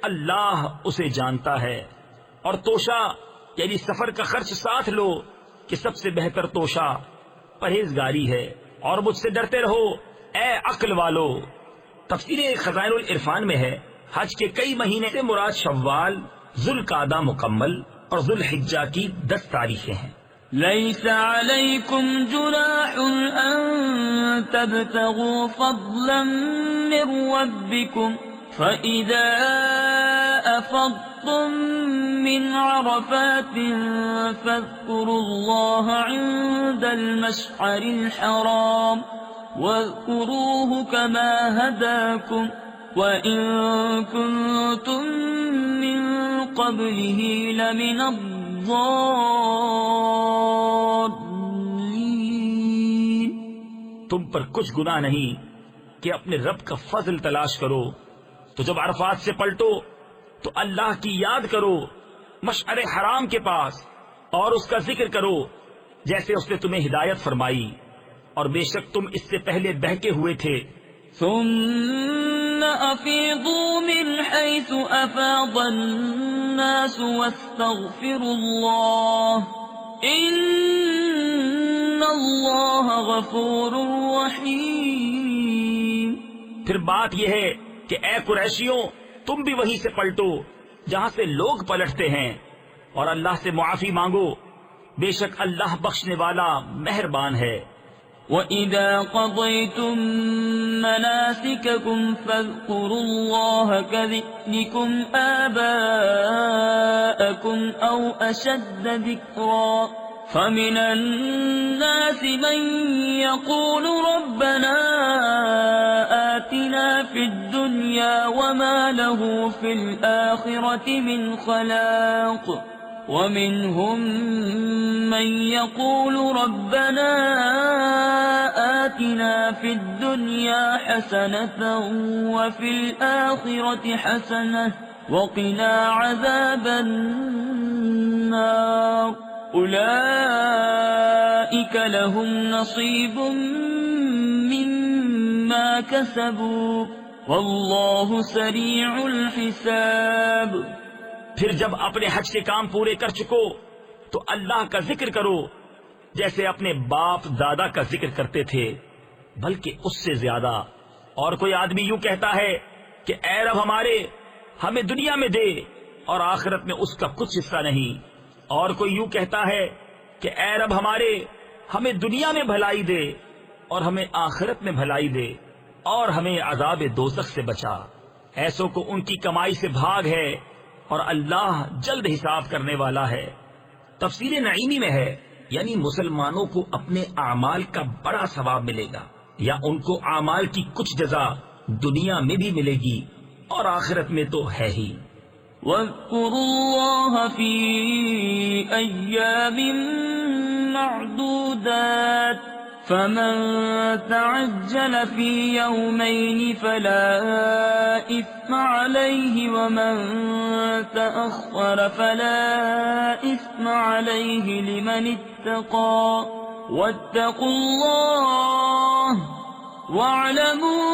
اللہ اسے جانتا ہے۔ اور توشہ یعنی سفر کا خرچ ساتھ لو کہ سب سے بہتر توشہ پرہیزگاری ہے، اور مجھ سے ڈرتے رہو اے عقل والو۔ تفسیر خزائن العرفان میں ہے حج کے کئی مہینے سے مراد شوال، ذوالقعدہ مکمل اور ذوالحجہ کی 10 تاریخیں ہیں۔ ليس عليكم جناح أن تبتغوا فضلا من ربكم فإذا أفضتم من عرفات فاذكروا الله عند المشعر الحرام واذكروه كما هداكم وإن كنتم من قبله لمن الضالين۔ تم پر کچھ گناہ نہیں کہ اپنے رب کا فضل تلاش کرو تو جب عرفات سے پلٹو تو اللہ کی یاد کرو مشعر حرام کے پاس اور اس کا ذکر کرو جیسے اس نے تمہیں ہدایت فرمائی، اور بے شک تم اس سے پہلے بہکے ہوئے تھے۔ ثم افیضوا من حیث افاض الناس واستغفروا اللہ ان اللہ غفور رحیم۔ پھر بات یہ ہے کہ اے قریشیوں، تم بھی وہیں سے پلٹو جہاں سے لوگ پلٹتے ہیں، اور اللہ سے معافی مانگو، بے شک اللہ بخشنے والا مہربان ہے۔ وَإِذَا قَضَيْتُم مَّنَاسِكَكُمْ فَاذْكُرُوا اللَّهَ كَذِكْرِكُمْ آبَاءَكُمْ أَوْ أَشَدَّ ذِكْرًا فَمِنَ النَّاسِ مَن يَقُولُ رَبَّنَا آتِنَا فِي الدُّنْيَا وَمَا لَهُ فِي الْآخِرَةِ مِنْ خَلَاقٍ وَمِنْهُمْ مَنْ يَقُولُ رَبَّنَا آتِنَا فِي الدُّنْيَا حَسَنَةً وَفِي الْآخِرَةِ حَسَنَةً وَقِنَا عَذَابَ النَّارِ أُولَئِكَ لَهُمْ نَصِيبٌ مِّمَّا كَسَبُوا وَاللَّهُ سَرِيعُ الْحِسَابِ۔ پھر جب اپنے حج کے کام پورے کر چکو تو اللہ کا ذکر کرو جیسے اپنے باپ دادا کا ذکر کرتے تھے، بلکہ اس سے زیادہ۔ اور کوئی آدمی یوں کہتا ہے کہ اے رب ہمارے، ہمیں دنیا میں دے اور آخرت میں اس کا کچھ حصہ نہیں، اور کوئی یوں کہتا ہے کہ اے رب ہمارے، ہمیں دنیا میں بھلائی دے اور ہمیں آخرت میں بھلائی دے اور ہمیں عذاب دوزخ سے بچا۔ ایسوں کو ان کی کمائی سے بھاگ ہے اور اللہ جلد حساب کرنے والا ہے۔ تفسیر نعیمی میں ہے یعنی مسلمانوں کو اپنے اعمال کا بڑا ثواب ملے گا، یا ان کو اعمال کی کچھ جزا دنیا میں بھی ملے گی اور آخرت میں تو ہے ہی۔ وَاذْكُرُوا اللَّهَ فِي أَيَّامٍ مَّعْدُودَاتٍ فَمَن تَعَجَّلَ فِي يَوْمَيْنِ فَلَا إِثْمَ عَلَيْهِ وَمَن تَأَخَّرَ فَلَا إِثْمَ عَلَيْهِ لِمَنِ اتَّقَىٰ وَاتَّقُوا اللَّهَ وَاعْلَمُوا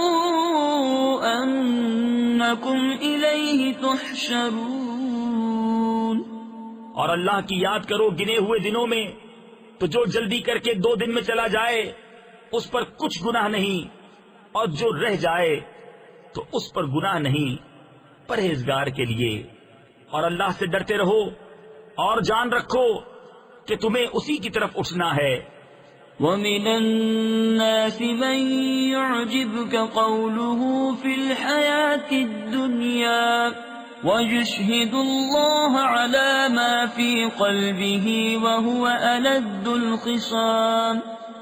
أَنَّكُمْ إِلَيْهِ تُحْشَرُونَ۔ اور اللہ کی یاد کرو گنے ہوئے دنوں میں، تو جو جلدی کر کے 2 دن میں چلا جائے اس پر کچھ گناہ نہیں، اور جو رہ جائے تو اس پر گناہ نہیں پرہیزگار کے لیے۔ اور اللہ سے ڈرتے رہو اور جان رکھو کہ تمہیں اسی کی طرف اٹھنا ہے۔ وَمِنَ النَّاسِ مَن يُعْجِبُكَ قَوْلُهُ فِي الْحَيَاةِ الدُّنْيَا وَيُشْهِدُ اللَّهَ عَلَى مَا فِي قَلْبِهِ وَهُوَ أَلَدُّ الْخِصَامِ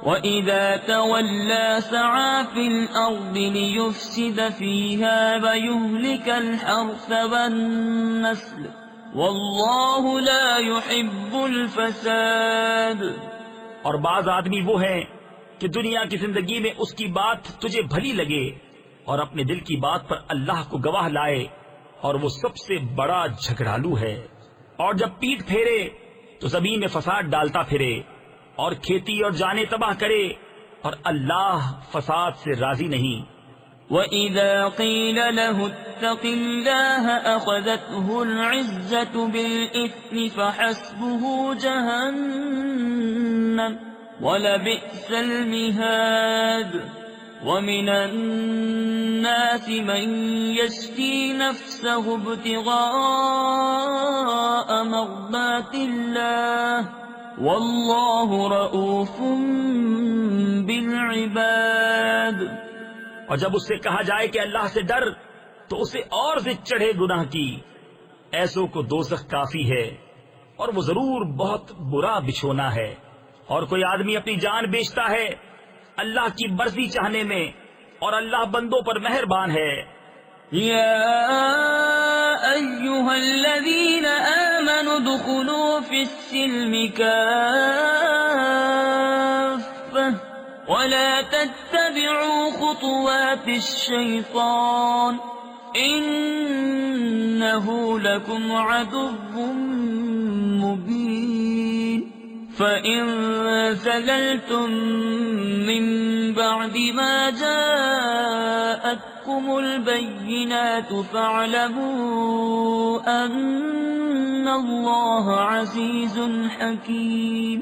وَإِذَا تَوَلَّى سَعَىٰ فِي الْأَرْضِ لِيُفْسِدَ فِيهَا وَيُهْلِكَ الْحَرْثَ وَالنَّسْلَ وَاللَّهُ لَا يُحِبُّ الْفَسَادَ۔ اور بعض آدمی وہ ہیں کہ دنیا کی زندگی میں اس کی بات تجھے بھلی لگے اور اپنے دل کی بات پر اللہ کو گواہ لائے، اور وہ سب سے بڑا جھگڑالو ہے، اور جب پیٹ پھیرے تو زمین میں فساد ڈالتا پھرے اور کھیتی اور جانیں تباہ کرے، اور اللہ فساد سے راضی نہیں۔ وَإِذَا قِيلَ لَهُ اتَّقِ اللَّهَ أَخَذَتْهُ الْعِزَّةُ بِالْإِثْمِ فَحَسْبُهُ جَهَنَّمُ وَلَبِئْسَ الْمِهَادُ وَمِنَ النَّاسِ مَن يَشْرِي نَفْسَهُ ابْتِغَاءَ مَرْضَاتِ اللَّهِ وَاللَّهُ رَءُوفٌ بِالْعِبَادِ۔ اور جب اس سے کہا جائے کہ اللہ سے ڈر تو اسے اور ضد چڑھے گناہ کی۔ ایسوں کو دوزخ کافی ہے اور وہ ضرور بہت برا بچھونا ہے۔ اور کوئی آدمی اپنی جان بیچتا ہے اللہ کی مرضی چاہنے میں، اور اللہ بندوں پر مہربان ہے۔ یا ایھا الذین آمنوا ادخلوا فی السلم کافۃ ولا تتبعوا خطوات الشیطان إنه لكم عدو مبين فإن زللتم من بعد ما جاءتكم البينات فاعلموا أن الله عزيز حكيم.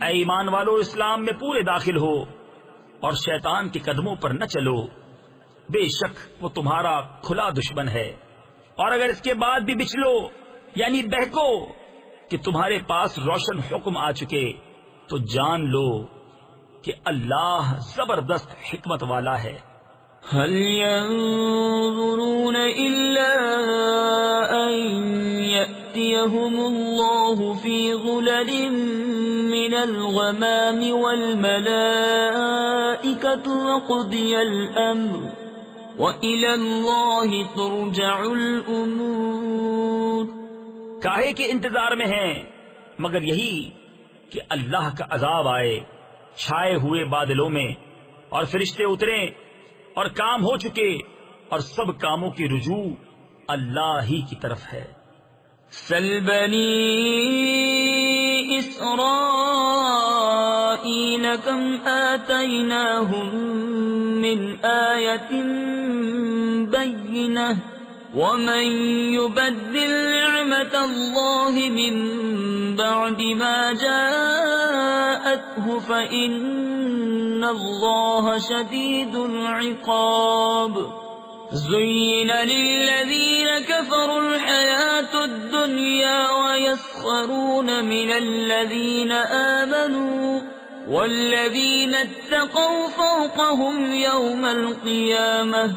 اے ایمان والو، اسلام میں پورے داخل ہو اور شیطان کے قدموں پر نہ چلو، بے شک وہ تمہارا کھلا دشمن ہے. اور اگر اس کے بعد بھی بچلو یعنی بہکو کہ تمہارے پاس روشن حکم آ چکے تو جان لو کہ اللہ زبردست حکمت والا ہے. هل ينظرون إلا أن يأتيهم الله في ظلل من الغمام والملائكة وقضي الأمر وإلى الله ترجع الأمور. کاہے کے انتظار میں ہیں مگر یہی کہ اللہ کا عذاب آئے چھائے ہوئے بادلوں میں اور فرشتے اتریں اور کام ہو چکے اور سب کاموں کی رجوع اللہ ہی کی طرف ہے. سل بنی اسرائیل کم آتیناہم من آیت بینہ ومن يبدل نعمت اللہ من بعد ما جاءته فإن اللہ شدید العقاب. زين للذين كفروا الحياة الدنيا ويسخرون من الذين آمنوا والذين اتقوا فوقهم يوم القيامة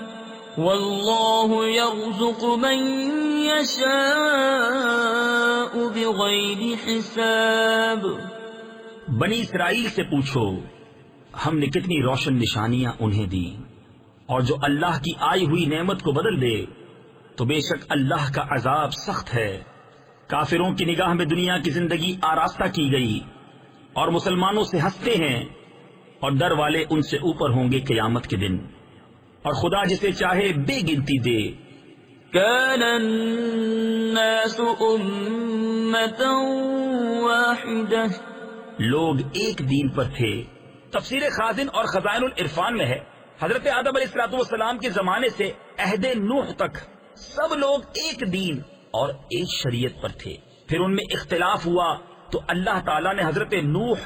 والله يرزق من يشاء بغير حساب. بنی اسرائیل سے پوچھو ہم نے کتنی روشن نشانیاں انہیں دی، اور جو اللہ کی آئی ہوئی نعمت کو بدل دے تو بے شک اللہ کا عذاب سخت ہے. کافروں کی نگاہ میں دنیا کی زندگی آراستہ کی گئی اور مسلمانوں سے ہنستے ہیں، اور ڈر والے ان سے اوپر ہوں گے قیامت کے دن، اور خدا جسے چاہے بے گنتی دے. كان الناس أمة واحدة. لوگ ایک دین پر تھے. تفسیر خازن اور خزائن العرفان میں ہے حضرت آدم علیہ الصلوۃ والسلام کے زمانے سے عہد نوح تک سب لوگ ایک دین اور ایک شریعت پر تھے. پھر ان میں اختلاف ہوا تو اللہ تعالیٰ نے حضرت نوح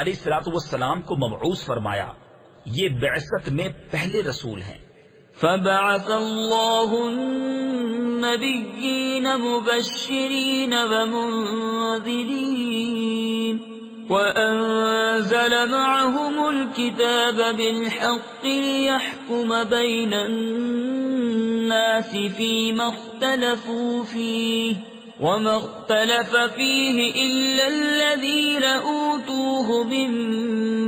علیہ الصلوۃ والسلام کو مبعوث فرمایا. یہ بعثت میں پہلے رسول ہیں. فبعث الله النبيين مبشرين ومنذرين وأنزل معهم الكتاب بالحق ليحكم بين الناس فيما اختلفوا فيه وما اختلف فيه إلا الذين أوتوه من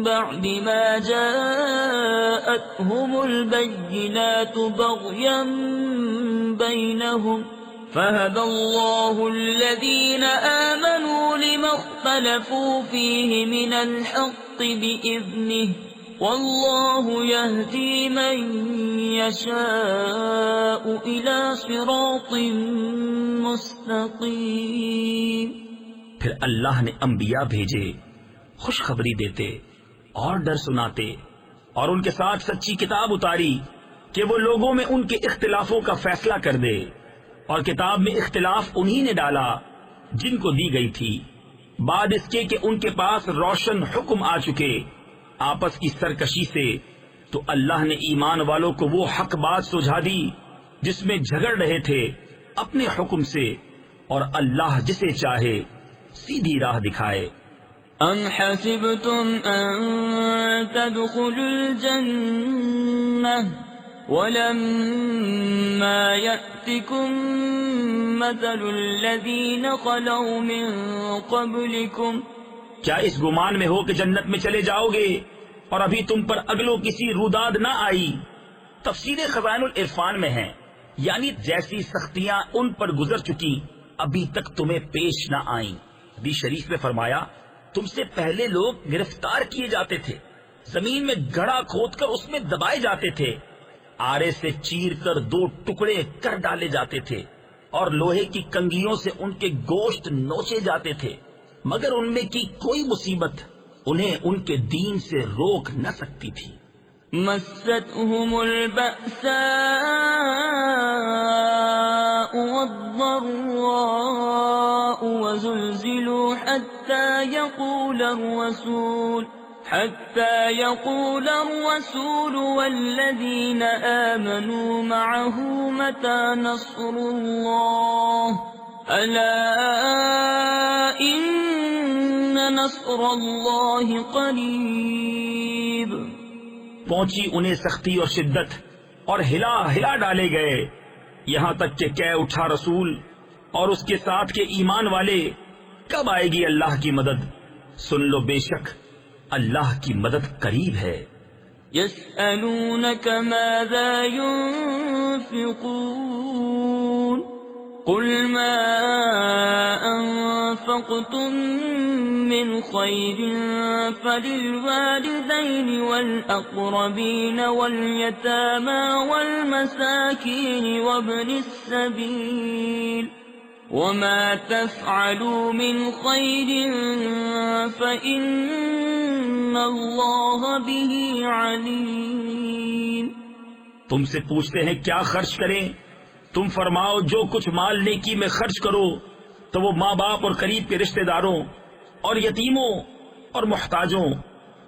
بعد ما جاءتهم البينات بغيا بينهم فهدى الله الذين آمنوا لما اختلفوا فيه من الحق بإذنه والله يهدي من يشاء إلى صراط مستقيم. پھر اللہ نے انبیاء بھیجے خوشخبری دیتے اور ڈر سناتے، اور ان کے ساتھ سچی کتاب اتاری کہ وہ لوگوں میں ان کے اختلافوں کا فیصلہ کر دے. اور کتاب میں اختلاف انہی نے ڈالا جن کو دی گئی تھی، بعد اس کے کہ ان کے پاس روشن حکم آ چکے آپس کی سرکشی سے. تو اللہ نے ایمان والوں کو وہ حق بات سجھا دی جس میں جھگڑ رہے تھے اپنے حکم سے، اور اللہ جسے چاہے سیدھی راہ دکھائے. ام حسبتم ان تدخلوا الجنة ولما يأتكم مثل الذين خلوا من قبلكم. کیا اس گمان میں ہو کہ جنت میں چلے جاؤ گے اور ابھی تم پر اگلوں کسی روداد نہ آئی؟ تفسیر خزائن العرفان میں ہے یعنی جیسی سختیاں ان پر گزر چکی ابھی تک تمہیں پیش نہ آئیں. حدیث شریف میں فرمایا تم سے پہلے لوگ گرفتار کیے جاتے تھے، زمین میں گڑھا کھود کر اس میں دبائے جاتے تھے، آرے سے چیر کر 2 ٹکڑے کر ڈالے جاتے تھے اور لوہے کی کنگھیوں سے ان کے گوشت نوچے جاتے تھے، مگر ان میں کی کوئی مصیبت انہیں ان کے دین سے روک نہ سکتی تھی۔ مستهم البأساء والضراء وزلزلوا حتى يقول الرسول والذين آمنوا معه متى نصر الله ألا إن نصر الله قريب۔ پہنچی انہیں سختی اور شدت اور ہلا ڈالے گئے، یہاں تک کہ کہہ اٹھا رسول اور اس کے ساتھ کے ایمان والے، کب آئے گی اللہ کی مدد؟ سن لو بے شک اللہ کی مدد قریب ہے۔ يسألونك ماذا ينفقون قل ما أنفقتم من خير فللوالدين والأقربين واليتامى والمساكين وابن السبيل وما تفعلوا من خير فإن الله به عليم۔ تم سے پوچھتے ہیں کیا خرچ کریں، تم فرماؤ جو کچھ مال نیکی میں خرچ کرو تو وہ ماں باپ اور قریب کے رشتہ داروں اور یتیموں اور محتاجوں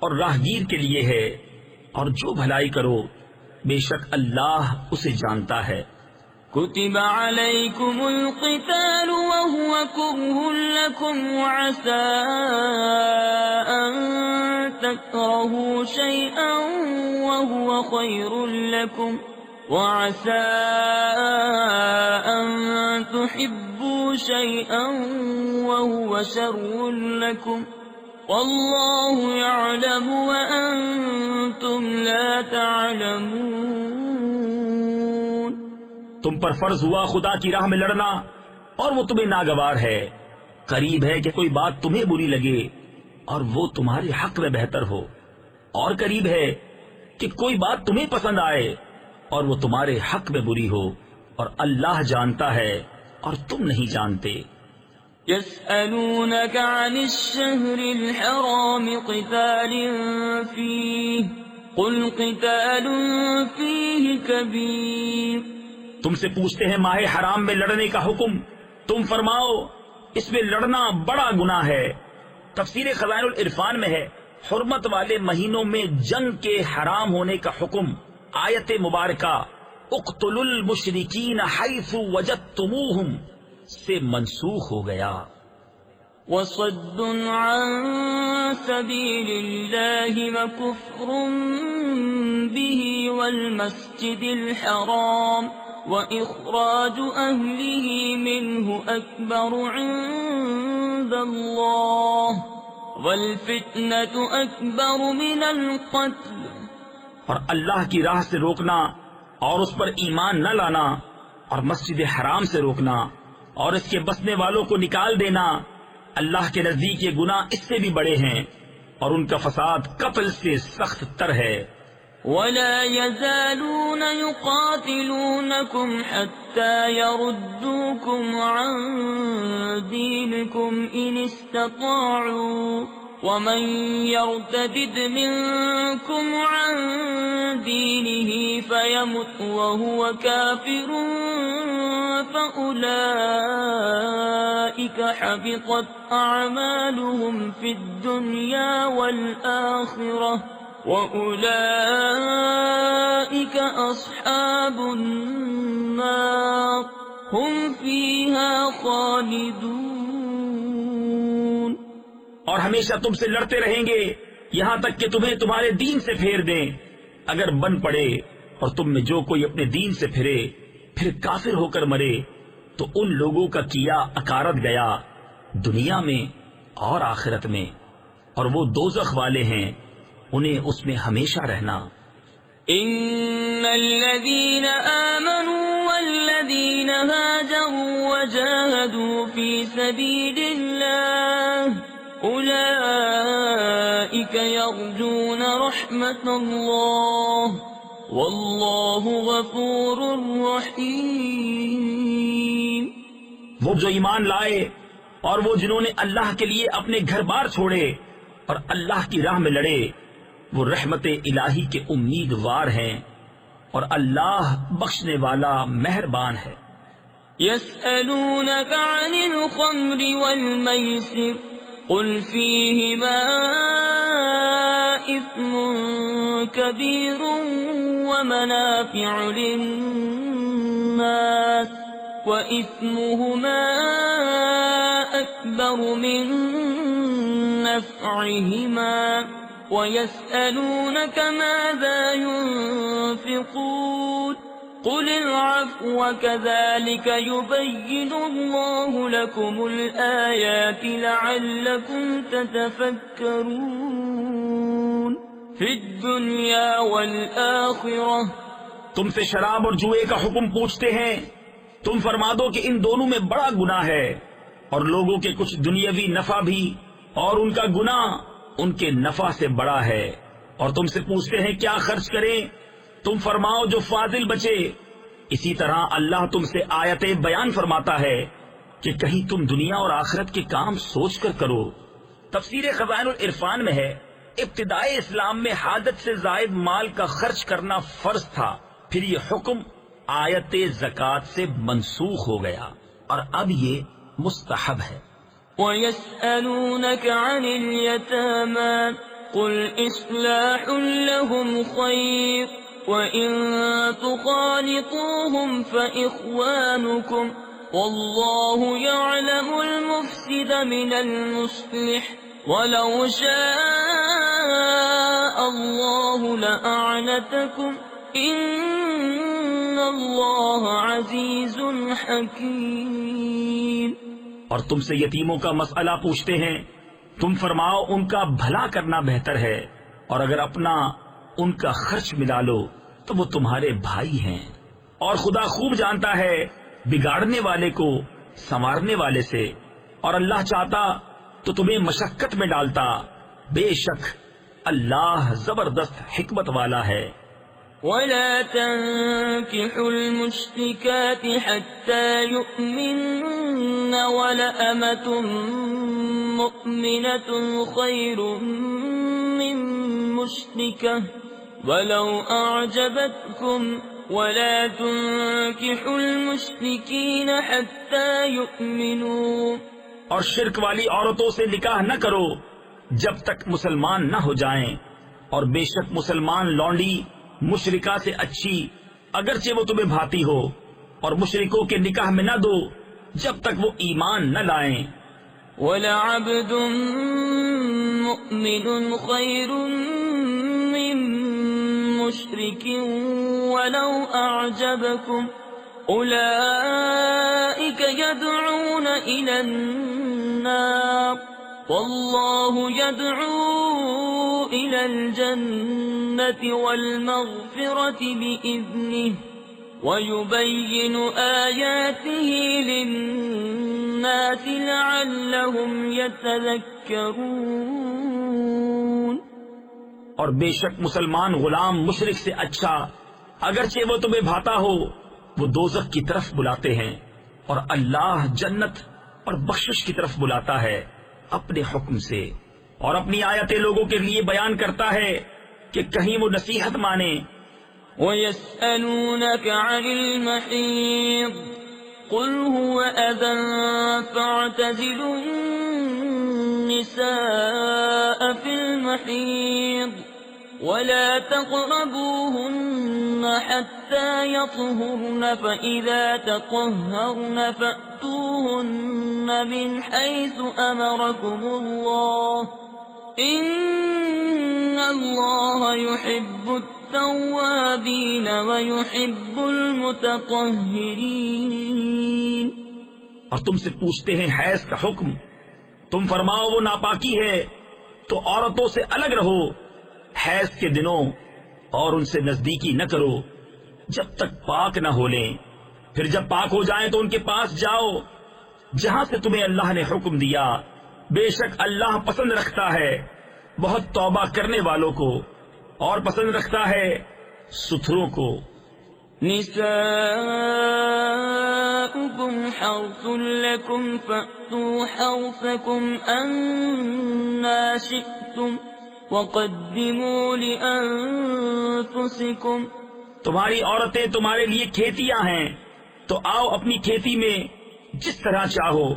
اور راہگیر کے لیے ہے، اور جو بھلائی کرو بے شک اللہ اسے جانتا ہے۔ كتب عليكم القتال وهو كره لكم وعسى أن تكرهوا شيئا وهو خير لكم وعسى أن تحبوا شيئا وهو شر لكم والله يعلم وأنتم لا تعلمون۔ تم پر فرض ہوا خدا کی راہ میں لڑنا اور وہ تمہیں ناگوار ہے، قریب ہے کہ کوئی بات تمہیں بری لگے اور وہ تمہارے حق میں بہتر ہو، اور قریب ہے کہ کوئی بات تمہیں پسند آئے اور وہ تمہارے حق میں بری ہو، اور اللہ جانتا ہے اور تم نہیں جانتے۔ يسألونك عن الشهر الحرام قتال فيه قل قتال فيه كبير۔ تم سے پوچھتے ہیں ماہ حرام میں لڑنے کا حکم، تم فرماؤ اس میں لڑنا بڑا گناہ ہے۔ تفسیر خزائن العرفان میں ہے حرمت والے مہینوں میں جنگ کے حرام ہونے کا حکم آیت مبارکہ اقتلوا المشرکین حیث وجدتموہم سے منسوخ ہو گیا۔ وصد عن سبیل اللہ وکفر به والمسجد الحرام وإخراج أهله منه أكبر عند الله والفتنة أكبر من القتل۔ اور اللہ کی راہ سے روکنا اور اس پر ایمان نہ لانا، اور مسجد حرام سے روکنا اور اس کے بسنے والوں کو نکال دینا، اللہ کے نزدیک یہ گناہ اس سے بھی بڑے ہیں، اور ان کا فساد قتل سے سخت تر ہے۔ ولا يزالون يقاتلونكم حتى يردوكم عن دينكم إن استطاعوا ومن يرتد منكم عن دينه فيمت وهو كافر فأولئك حبطت أعمالهم في الدنيا والآخرة وَأُولَئِكَ أَصْحَابُ النَّارِ هُمْ فِيهَا خَالِدُونَ۔ اور ہمیشہ تم سے لڑتے رہیں گے یہاں تک کہ تمہیں تمہارے دین سے پھیر دیں، اگر بن پڑے اور تم میں جو کوئی اپنے دین سے پھرے پھر کافر ہو کر مرے تو ان لوگوں کا کیا اکارت گیا دنیا میں اور آخرت میں، اور وہ دوزخ والے ہیں، انہیں اس میں ہمیشہ رہنا۔ ان الذين آمنوا والذين هاجروا وجاهدوا في سبيل الله أولئك يرجون رحمة الله واللہ غفور رحیم۔ وہ جو ایمان لائے اور وہ جنہوں نے اللہ کے لیے اپنے گھر بار چھوڑے اور اللہ کی راہ میں لڑے، وہ رحمت الہی کے امیدوار ہیں اور اللہ بخشنے والا مہربان ہے۔ يسألونك عن الخمر والميسر قل فيهما إثم كبير ومنافع للناس وإثمهما أكبر من نفعهما ويسألونك ماذا ينفقون قل العفو كذلك يبين الله لكم الآيات لعلكم تتفكرون في الدنيا والآخرة۔ تم سے شراب اور جوئے کا حکم پوچھتے ہیں، تم فرما دو کہ ان دونوں میں بڑا گناہ ہے اور لوگوں کے کچھ دنیاوی نفع بھی، اور ان کا گناہ ان کے نفع سے بڑا ہے۔ اور تم سے پوچھتے ہیں کیا خرچ کریں، تم فرماؤ جو فاضل بچے۔ اسی طرح اللہ تم سے آیتیں بیان فرماتا ہے کہ کہیں تم دنیا اور آخرت کے کام سوچ کر کرو۔ تفسیر خزائن العرفان میں ہے، ابتدائے اسلام میں حاجت سے زائد مال کا خرچ کرنا فرض تھا، پھر یہ حکم آیت زکوٰۃ سے منسوخ ہو گیا اور اب یہ مستحب ہے۔ وَيَسْأَلُونَكَ عَنِ الْيَتَامَى قُلْ إِصْلَاحٌ لَهُمْ خَيْرٌ وَإِن تُخَالِطُوهُمْ فَإِخْوَانُكُمْ وَاللَّهُ يَعْلَمُ الْمُفْسِدَ مِنَ الْمُصْلِحِ وَلَوْ شَاءَ اللَّهُ لَأَعْنَتَكُمْ إِنَّ اللَّهَ عَزِيزٌ حَكِيمٌ۔ اور تم سے یتیموں کا مسئلہ پوچھتے ہیں، تم فرماؤ ان کا بھلا کرنا بہتر ہے، اور اگر اپنا ان کا خرچ ملا لو تو وہ تمہارے بھائی ہیں، اور خدا خوب جانتا ہے بگاڑنے والے کو سنوارنے والے سے، اور اللہ چاہتا تو تمہیں مشقت میں ڈالتا، بے شک اللہ زبردست حکمت والا ہے۔ وَلَا تَنكِحُوا الْمُشْرِكَاتِ حَتَّى يُؤْمِنَّ وَلَأَمَةٌ مُؤْمِنَةٌ خَيْرٌ مِّن مُّشْرِكَةٍ وَلَوْ أَعْجَبَتْكُمْ وَلَا تُنكِحُوا الْمُشْرِكِينَ حَتَّى يُؤْمِنُوا۔ اور شرک والی عورتوں سے نکاح نہ کرو جب تک مسلمان نہ ہو جائیں، اور بے شک مسلمان لونڈی مشرکہ سے اچھی اگرچہ وہ تمہیں بھاتی ہو، اور مشرکوں کے نکاح میں نہ دو جب تک وہ ایمان نہ لائیں۔ وَلَعَبْدٌ مُؤْمِنٌ خَيْرٌ مِّن مُّشْرِكٍ وَلَوْ أَعْجَبَكُمْ أُولَٰئِكَ يَدْعُونَ إِلَى النَّارِ وَاللَّهُ يَدْعُو إِلَى الْجَنَّةِ وَالْمَغْفِرَةِ بِإِذْنِهِ وَيُبَيِّنُ آيَاتِهِ لِلنَّاسِ لَعَلَّهُمْ يَتَذَكَّرُونَ۔ اور بے شک مسلمان غلام مشرک سے اچھا اگرچہ وہ تمہیں بھاتا ہو، وہ دوزخ کی طرف بلاتے ہیں، اور اللہ جنت اور بخشش کی طرف بلاتا ہے اپنے حکم سے، اور اپنی آیتیں لوگوں کے لیے بیان کرتا ہے کہ کہیں وہ نصیحت مانے۔ وَيَسْأَلُونَكَ عَنِ الْمَحِيضِ قُلْ هُوَ أَذًى فَاعْتَزِلُوا النِّسَاءَ فِي الْمَحِيضِ وَلَا تَقْرَبُوهُنَّ حَتَّى يَطْهُرْنَ فَإِذَا تَطَهَّرْنَ فَأْتُوهُنَّ مِنْ حَيْثُ أَمَرَكُمُ اللَّهُ إِنَّ اللَّهَ يُحِبُّ التَّوَّابِينَ وَيُحِبُّ الْمُتَطَهِّرِينَ۔ اور تم سے پوچھتے ہیں حیض کا حکم، تم فرماؤ وہ ناپاکی ہے تو عورتوں سے الگ رہو حیض کے دنوں، اور ان سے نزدیکی نہ کرو جب تک پاک نہ ہو لیں، پھر جب پاک ہو جائیں تو ان کے پاس جاؤ جہاں سے تمہیں اللہ نے حکم دیا، بے شک اللہ پسند رکھتا ہے بہت توبہ کرنے والوں کو، اور پسند رکھتا ہے ستھروں کو. نساؤكم حرث لكم فأتوا حرثكم أنا شئتم وقدموا لأنفسكم. تمہاری عورتیں تمہارے لیے کھیتیاں ہیں، تو آؤ اپنی کھیتی میں جس طرح چاہو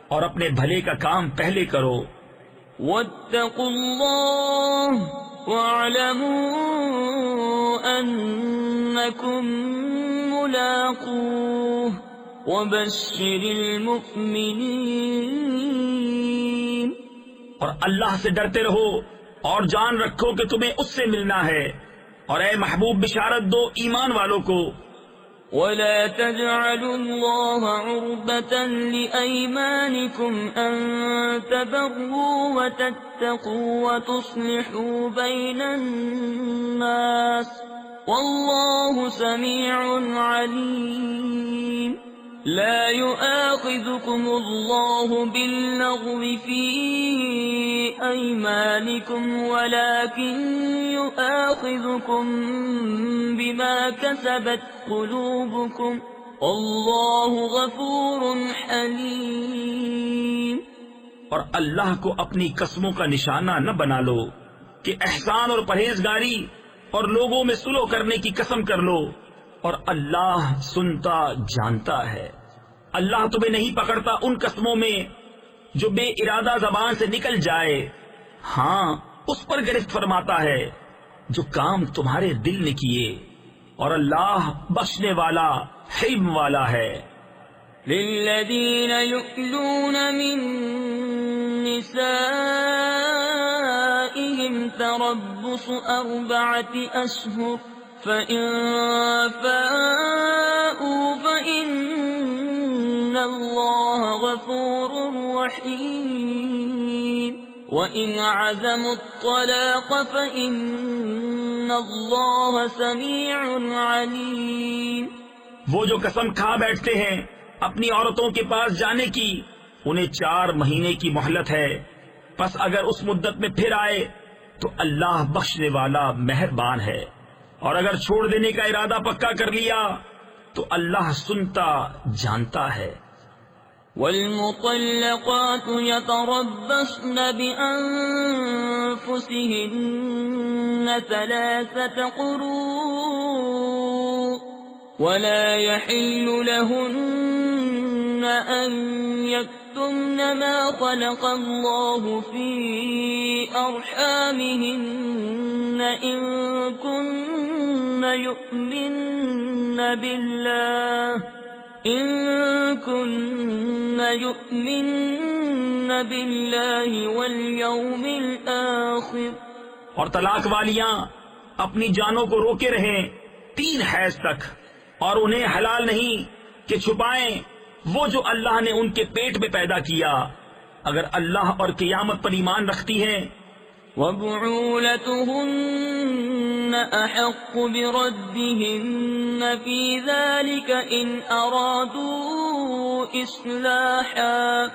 اور اپنے بھلے کا کام پہلے کرو. واتقوا الله واعلموا أنكم ملاقوه وبشر المؤمنين. اور اللہ سے ڈرتے رہو اور جان رکھو کہ تمہیں اس سے ملنا ہے، اور اے محبوب بشارت دو ایمان والوں کو. ولا تجعلوا الله عرضة لأيمانكم أن تبروا وتتقوا وتصلحوا بين الناس والله سميع عليم. لا يؤاخذكم الله باللغو في أيمانكم ولكن يؤاخذكم بما كسبت قلوبكم والله غفور حليم. اور اللہ کو اپنی قسموں کا نشانہ نہ بنا لو کہ احسان اور پرہیزگاری اور لوگوں میں صلح کرنے کی قسم کر لو، اور اللہ سنتا جانتا ہے. اللہ تمہیں نہیں پکڑتا ان قسموں میں جو بے ارادہ زبان سے نکل جائے، ہاں اس پر گرفت فرماتا ہے جو کام تمہارے دل نے کیے، اور اللہ بخشنے والا حلم والا ہے. للذین یؤلون من نسائهم تربص 4 أشهر فإن فاءوا فإن الله غفور رحيم. وإن عزموا الطلاق فإن الله سميع عليم. وہ جو قسم کھا بیٹھتے ہیں اپنی عورتوں کے پاس جانے کی، انہیں 4 مہینے کی مہلت ہے، پس اگر اس مدت میں پھر آئے تو اللہ بخشنے والا مہربان ہے، اور اگر چھوڑ دینے کا ارادہ پکا کر لیا تو اللہ سنتا جانتا ہے. والمطلقات يتربصن بأنفسهن 3 قروء ولا يحل لهن أن يكتمن ما خلق الله في أرحامهن إن كن يؤمن بالله واليوم الآخر. اور طلاق والیاں اپنی جانوں کو روکے رہیں 3 حیض تک، اور انہیں حلال نہیں کہ چھپائیں وہ جو اللہ نے ان کے پیٹ میں پیدا کیا، اگر اللہ اور قیامت پر ایمان رکھتی ہیں. وبعولتهن أحق بردهن في ذلك إن أرادوا إصلاحا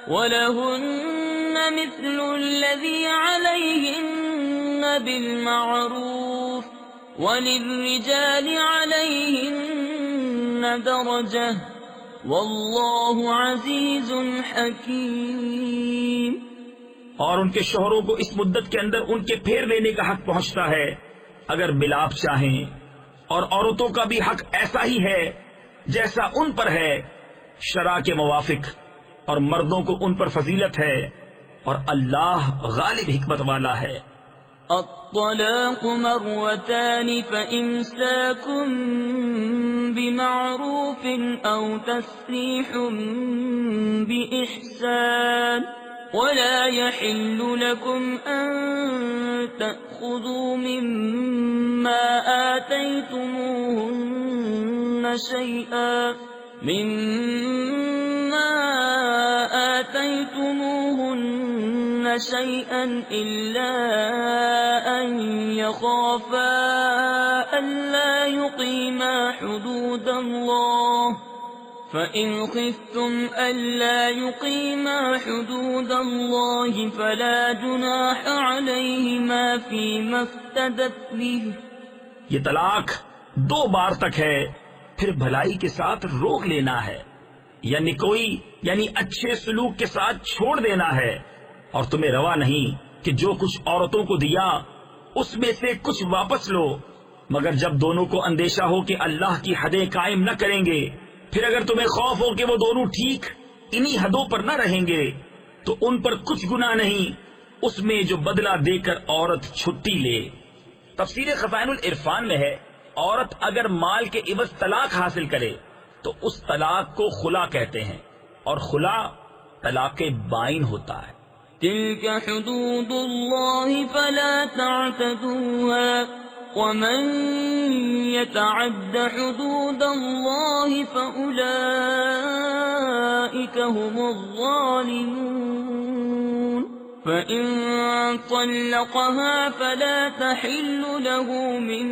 ولهن مثل الذي عليهن بالمعروف وللرجال عليهن درجة والله عزيز حكيم. اور ان کے شوہروں کو اس مدت کے اندر ان کے پھیر لینے کا حق پہنچتا ہے اگر ملاپ چاہیں، اور عورتوں کا بھی حق ایسا ہی ہے جیسا ان پر ہے شرع کے موافق، اور مردوں کو ان پر فضیلت ہے، اور اللہ غالب حکمت والا ہے. الطلاق 2 فإمساك بمعروف أو تسريح بإحسان ولا يحل لكم أن تأخذوا مما آتيتموهن شيئا إلا أن يخافا ألا يقيما حدود الله فإن خفتم ألا يقيما حدود الله فلا جناح عليهما فيما افتدت به یہ طلاق 2 بار تک ہے، پھر بھلائی کے ساتھ روک لینا ہے، یعنی یعنی اچھے سلوک کے ساتھ چھوڑ دینا ہے، اور تمہیں روا نہیں کہ جو کچھ عورتوں کو دیا اس میں سے کچھ واپس لو، مگر جب دونوں کو اندیشہ ہو کہ اللہ کی حدیں قائم نہ کریں گے، پھر اگر تمہیں خوف ہو کہ وہ دونوں ٹھیک انہی حدوں پر نہ رہیں گے تو ان پر کچھ گناہ نہیں اس میں جو بدلہ دے کر عورت چھٹی لے۔ تفسیر خزائن العرفان میں ہے، عورت اگر مال کے عوض طلاق حاصل کرے تو اس طلاق کو خلا کہتے ہیں، اور خلا طلاق بائن ہوتا ہے۔ تلك حدود الله فلا تعتدوها ومن يتعد حدود الله فأولئك هم الظالمون فإن طلقها فلا تحل له من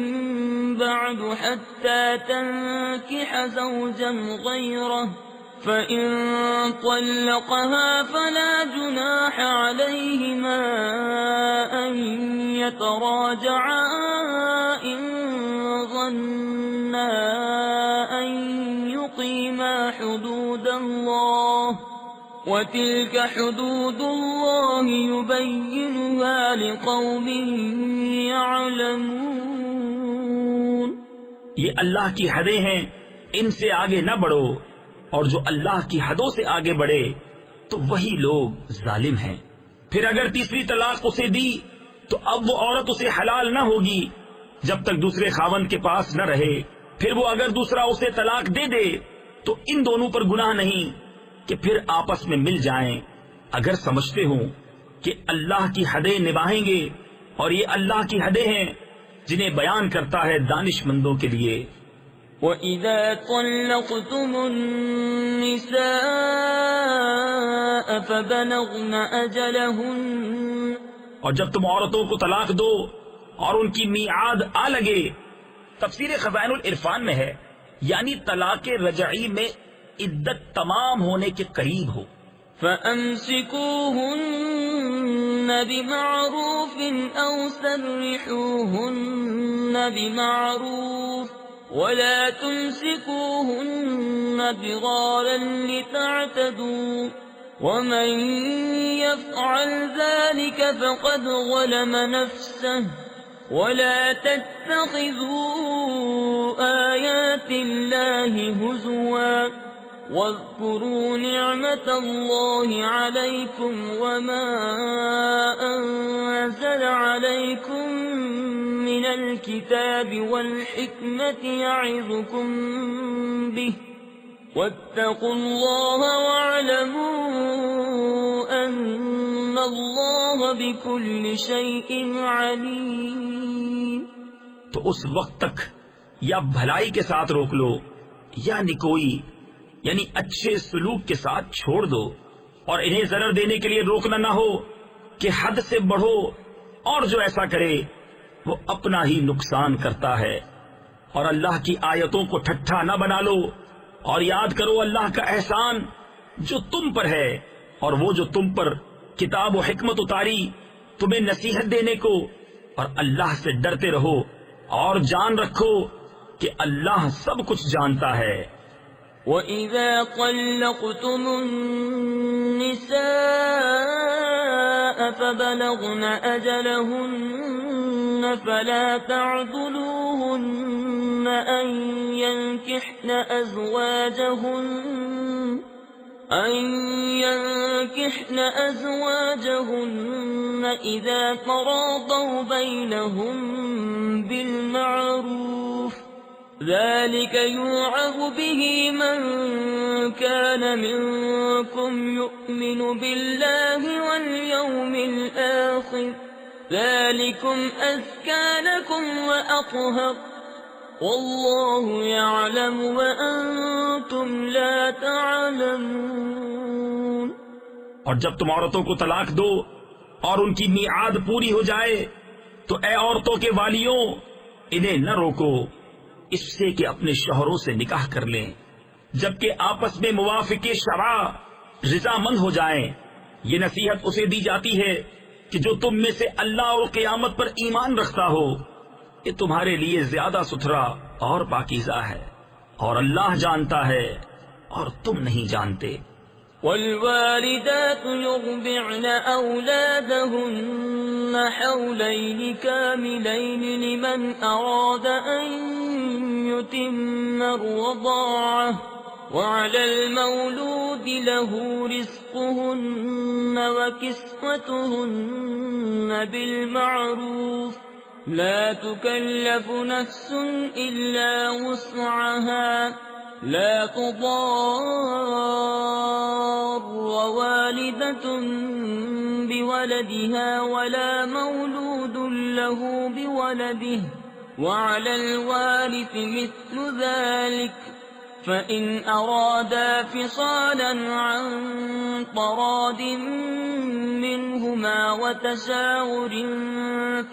بعد حتى تنكح زوجا غيره فإن طلقها فلا جناح عليهما أن يتراجعا إن ظنا أن يقيما حدود الله وتلك حدود الله يبينها لقوم يعلمون۔ یہ اللہ کی حدیں ہیں، ان سے آگے نہ بڑھو، اور جو اللہ کی حدوں سے آگے بڑھے تو وہی لوگ ظالم ہیں۔ پھر اگر تیسری طلاق اسے دی تو اب وہ عورت اسے حلال نہ ہوگی جب تک دوسرے خاوند کے پاس نہ رہے، پھر وہ اگر دوسرا اسے طلاق دے دے تو ان دونوں پر گناہ نہیں کہ پھر آپس میں مل جائیں اگر سمجھتے ہوں کہ اللہ کی حدیں نبھائیں گے، اور یہ اللہ کی حدیں ہیں جنہیں بیان کرتا ہے دانش مندوں کے لیے۔ وَإِذَا طَلَّقْتُمُ النِّسَاءَ فَبَلَغْنَ أَجَلَهُنَّ، اور جب تم عورتوں کو طلاق دو اور ان کی میعاد آ لگے۔ تفسیر خزائن العرفان میں ہے، یعنی طلاق رجعی میں عدت تمام ہونے کے قریب ہو۔ فَأَمْسِكُوهُنَّ بِمَعْرُوفٍ أَوْ سَرِّحُوهُنَّ بِمَعْرُوفٍ ولا تمسكوهن ضرارا لتعتدوا ومن يفعل ذلك فقد ظلم نفسه ولا تتخذوا آيات الله هزوا واذكروا نعمة الله عليكم وما أنزل عليكم من الكتاب والحكمة يعظكم به واتقوا الله واعلموا أن الله بكل شيء عليم۔ تو اس وقت تک یا بھلائی کے ساتھ روک لو یا نکوئی یعنی اچھے سلوک کے ساتھ چھوڑ دو، اور انہیں ضرر دینے کے لیے روکنا نہ ہو کہ حد سے بڑھو، اور جو ایسا کرے وہ اپنا ہی نقصان کرتا ہے۔ اور اللہ کی آیتوں کو ٹھٹھا نہ بنا لو، اور یاد کرو اللہ کا احسان جو تم پر ہے، اور وہ جو تم پر کتاب و حکمت اتاری تمہیں نصیحت دینے کو، اور اللہ سے ڈرتے رہو اور جان رکھو کہ اللہ سب کچھ جانتا ہے۔ وَإِذَا طَلَّقْتُمُ النِّسَاءَ فَبَلَغْنَ أَجَلَهُنَّ فَلَا تَعْضُلُوهُنَّ أَن يَنكِحْنَ أَزْوَاجَهُنَّ إِذَا تَرَاضَوْا بَيْنَهُم بِالْمَعْرُوفِ ذلك يوعظ به من كان منكم يؤمن بالله واليوم الآخر ذلكم أزكى لكم وأطهر والله يعلم وأنتم لا تعلمون۔ اور جب تم عورتوں کو طلاق دو اور ان کی میعاد پوری ہو جائے تو اے عورتوں کے والیوں انہیں نہ روکو اس سے کہ اپنے شوہروں سے نکاح کر لیں جبکہ آپس میں موافق شرع رضامند ہو جائیں۔ یہ نصیحت اسے دی جاتی ہے کہ جو تم میں سے اللہ اور قیامت پر ایمان رکھتا ہو، یہ تمہارے لیے زیادہ ستھرا اور پاکیزہ ہے، اور اللہ جانتا ہے اور تم نہیں جانتے۔ والوالدات يرضعن أولادهن حولين كاملين لمن أراد أن يتم الرضاعة، وعلى المولود له رزقهن وكسوتهن بالمعروف، لا تكلف نفس إلا وسعها، لا تضار والدة بولدها ولا مولود له بولده، وعلى الوارث مثل ذلك، فإن أرادا فصالا عن تراض منهما وتشاور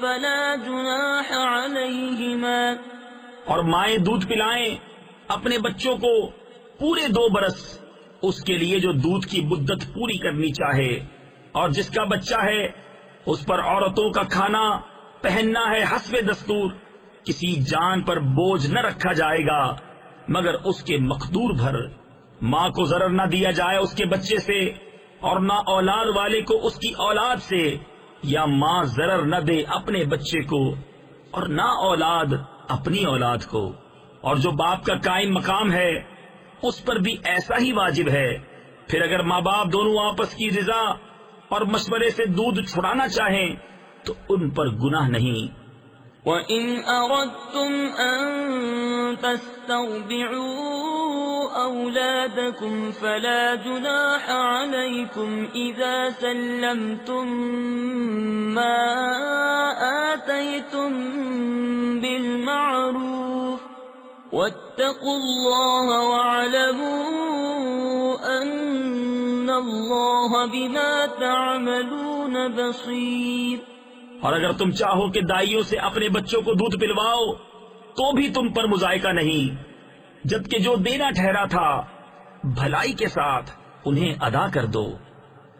فلا جناح عليهما۔ اور مائیں دودھ پلائیں اپنے بچوں کو پورے 2 برس، اس کے لیے جو دودھ کی مدت پوری کرنی چاہے، اور جس کا بچہ ہے اس پر عورتوں کا کھانا پہننا ہے حسب دستور، کسی جان پر بوجھ نہ رکھا جائے گا مگر اس کے مقدور بھر، ماں کو ضرر نہ دیا جائے اس کے بچے سے، اور نہ اولاد والے کو اس کی اولاد سے، یا ماں ضرر نہ دے اپنے بچے کو اور نہ اولاد اپنی اولاد کو۔ اور جو باپ کا قائم مقام ہے اس پر بھی ایسا ہی واجب ہے۔ پھر اگر ماں باپ دونوں آپس کی رضا اور مشورے سے دودھ چھڑانا چاہیں تو ان پر گناہ نہیں۔ وَإِنْ أَرَدْتُمْ أَن تَسْتَرْضِعُوا أَوْلَادَكُمْ فَلَا جُنَاحَ عَلَيْكُمْ إِذَا سَلَّمْتُم مَّا آتَيْتُم بِالْمَعْرُوفِ، وَاتَّقُوا اللَّهَ وَاعْلَمُوا أَنَّ اللَّهَ بِمَا تَعْمَلُونَ بَصِيرٌ۔ اور اگر تم چاہو کہ دائیوں سے اپنے بچوں کو دودھ پلواؤ تو بھی تم پر مذائقہ نہیں، جبکہ جو دینا ٹھہرا تھا بھلائی کے ساتھ انہیں ادا کر دو،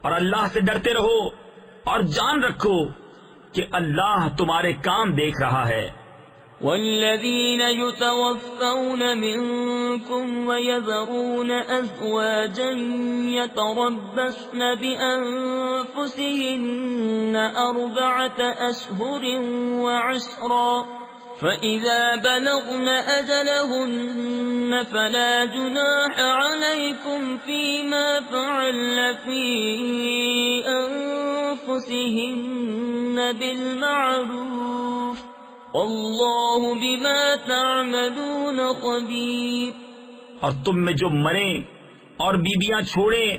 اور اللہ سے ڈرتے رہو اور جان رکھو کہ اللہ تمہارے کام دیکھ رہا ہے۔ والذين يتوفون منكم ويذرون أزواجا يتربصن بأنفسهن 4 أشهر وعشرا، فإذا بلغن أجلهن فلا جناح عليكم فيما فعلن في أنفسهن بالمعروف، واللہ بما تعملون خبیر۔ اور تم میں جو مریں اور بیبیاں چھوڑیں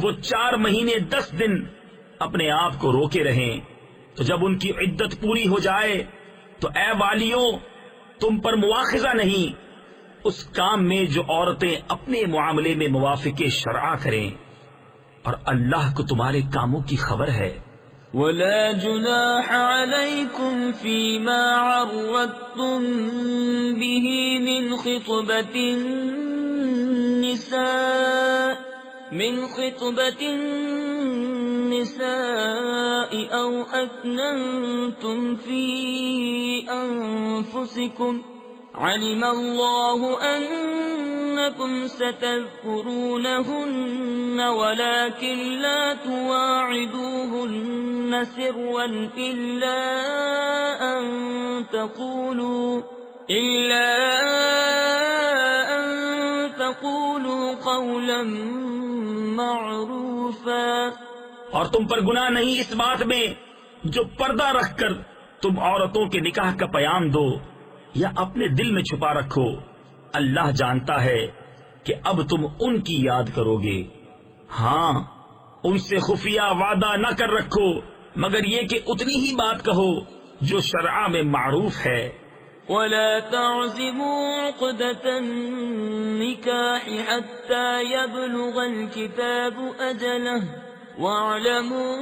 وہ 4 مہینے 10 دن اپنے آپ کو روکے رہیں، تو جب ان کی عدت پوری ہو جائے تو اے والیوں تم پر مواخذہ نہیں اس کام میں جو عورتیں اپنے معاملے میں موافق شرع کریں، اور اللہ کو تمہارے کاموں کی خبر ہے۔ ولا جناح عليكم فيما عرضتم به من خطبة النساء أو أكننتم في أنفسكم، علم الله أنكم ستذكرونهن ولكن لا تواعدوهن سرا إلا أن تقولوا قولا معروفا۔ اور تم پر گناہ نہیں اس بات میں جو پردہ رکھ کر تم عورتوں کے نکاح کا پیام دو یا اپنے دل میں چھپا رکھو، اللہ جانتا ہے کہ اب تم ان کی یاد کرو گے۔ ہاں ان سے خفیہ وعدہ نہ کر رکھو مگر یہ کہ اتنی ہی بات کہو جو شرع میں معروف ہے۔ ولا تعزموا عقدة النكاح حتى يبلغ الكتاب أجله، واعلموا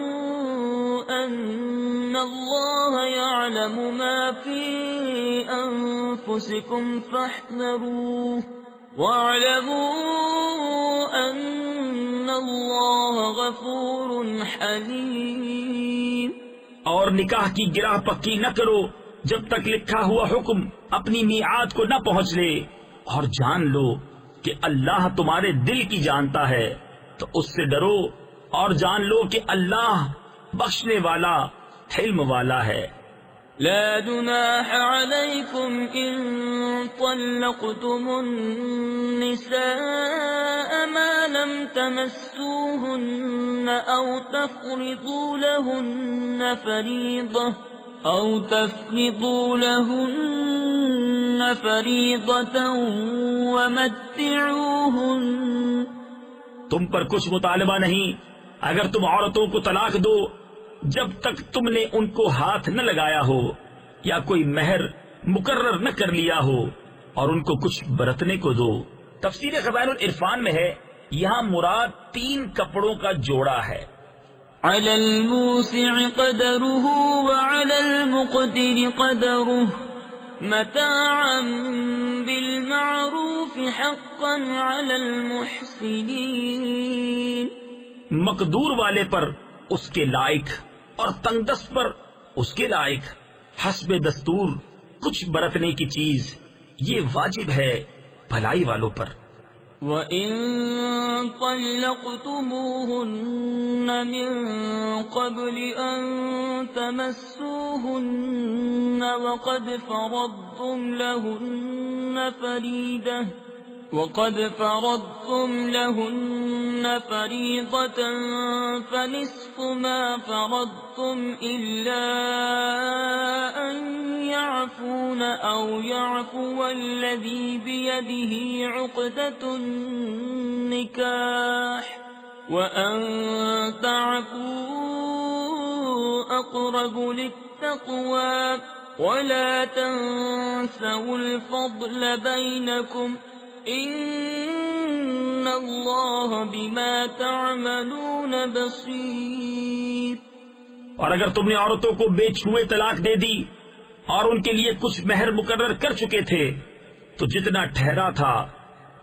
أن الله يعلم ما في أنفسكم فاحذروه، واعلموا أن الله غفور حليم۔ اور نکاح کی گرہ پکی نہ کرو جب تک لکھا ہوا حکم اپنی میعاد کو نہ پہنچ لے، اور جان لو کہ اللہ تمہارے دل کی جانتا ہے، تو اس سے ڈرو اور جان لو کہ اللہ بخشنے والا حلم والا ہے۔ لا جناح عليكم إن طلقتم النساء ما لم تمسوهن أو تفرضوا لهن فريضة ومتعوهن۔ تم پر کچھ مطالبہ نہیں اگر تم عورتوں کو طلاق دو جب تک تم نے ان کو ہاتھ نہ لگایا ہو یا کوئی مہر مقرر نہ کر لیا ہو، اور ان کو کچھ برتنے کو دو۔ تفسیر خزائن العرفان میں ہے، یہاں مراد 3 کپڑوں کا جوڑا ہے۔ على الموسع قدره وعلى المقتر قدره متاعا بالمعروف حقا على المحسنين۔ مقدور والے پر اس کے لائق اور تنگدست پر اس کے لائق حسب دستور کچھ برتنے کی چیز، یہ واجب ہے بھلائی والوں پر۔ وَإِن طَلَّقْتُمُوهُنَّ مِن قَبْلِ أَن تَمَسُّوهُنَّ وَقَدْ فَرَضْتُمْ لَهُنَّ فَرِيضَةً فَنِصْفُ مَا فَرَضْتُمْ إِلَّا أَن يَعْفُونَ أَوْ يَعْفُوَ الَّذِي بِيَدِهِ عُقْدَةُ النِّكَاحِ وَأَن تَعْفُوا أَقْرَبُ لِلتَّقْوَى وَلَا تَنسَوُا الْفَضْلَ بَيْنَكُمْ ان اللہ بما تعملون بصیر۔ اور اگر تم نے عورتوں کو بے چھوئے طلاق دے دی اور ان کے لیے کچھ مہر مقرر کر چکے تھے تو جتنا ٹھہرا تھا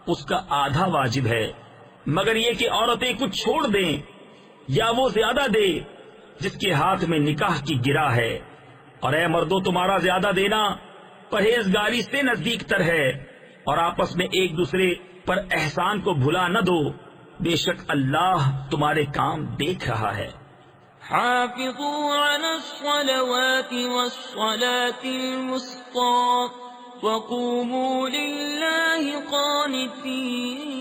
اس کا آدھا واجب ہے، مگر یہ کہ عورتیں کچھ چھوڑ دیں یا وہ زیادہ دے جس کے ہاتھ میں نکاح کی گرا ہے۔ اور اے مردو، تمہارا زیادہ دینا پرہیزگاری سے نزدیک تر ہے، اور آپس میں ایک دوسرے پر احسان کو بھلا نہ دو، بے شک اللہ تمہارے کام دیکھ رہا ہے۔ حافظوا على الصلوات والصلاة الوسطى وقوموا لله قانتين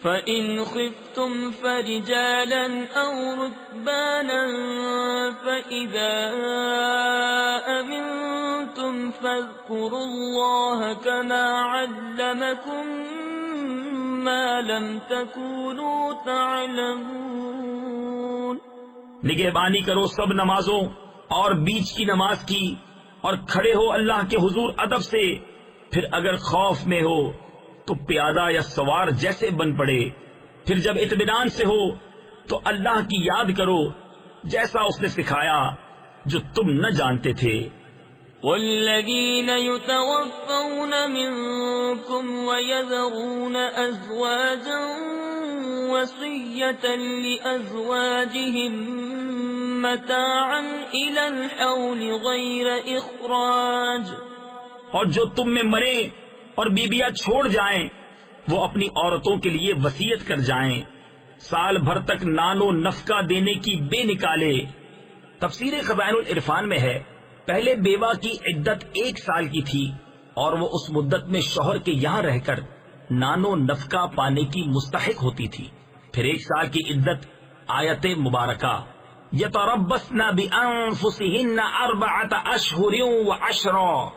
فإن خفتم فرجالا أو ركبانا فإذا أمنتم فاذكروا الله كما علمكم ما لم تكونوا تعلمون۔ نگہبانی کرو سب نمازوں اور بیچ کی نماز کی، اور کھڑے ہو اللہ کے حضور ادب سے، پھر اگر خوف میں ہو تو پیادہ یا سوار جیسے بن پڑے، پھر جب اطمینان سے ہو تو اللہ کی یاد کرو جیسا اس نے سکھایا جو تم نہ جانتے تھے۔ والذین یتوفون منکم ویذرون ازواجا وصیة لأزواجهم متاعا إلى الحول غیر اخراج۔ اور جو تم میں مرے اور بیبیاں چھوڑ جائیں وہ اپنی عورتوں کے لیے وصیت کر جائیں، سال بھر تک نان و نفقہ دینے کی بے نکالے۔ تفسیر خزائن العرفان میں ہے، پہلے بیوہ کی عدت 1 سال کی تھی اور وہ اس مدت میں شوہر کے یہاں رہ کر نان و نفقہ پانے کی مستحق ہوتی تھی۔ پھر 1 سال کی عدت آیت مبارکہ یتربصن بانفسہن 4 اشہر و10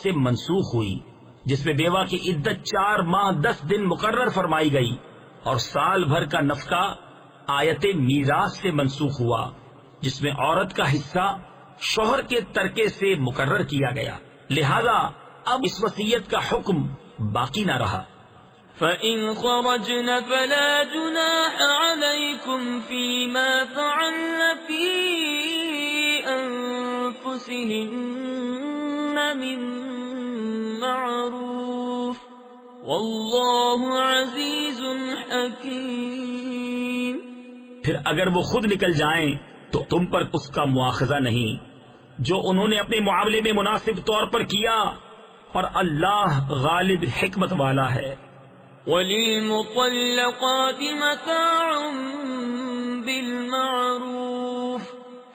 سے منسوخ ہوئی، جس میں بیوہ کی عدت 4 ماہ 10 دن مقرر فرمائی گئی، اور سال بھر کا نفقہ آیت میراث سے منسوخ ہوا، جس میں عورت کا حصہ شوہر کے ترکے سے مقرر کیا گیا، لہذا اب اس وصیت کا حکم باقی نہ رہا۔ فَإِنْ خَرَجْنَ فَلَا جُنَاحَ عَلَيْكُمْ فِي مَا فَعَلْنَ فِي أَنفُسِهِنَّ مِن مَّعْرُوفٍ وَاللَّهُ عَزِيزٌ حَكِيمٌ۔ پھر اگر وہ خود نکل جائیں تو تم پر اس کا مواخذہ نہیں، جو انہوں نے اپنے معاملے میں مناسب طور پر کیا، اور اللہ غالب حکمت والا ہے۔ وَلِلْمُطَلَّقَاتِ مَتَاعٌ بِالْمَعْرُوفِ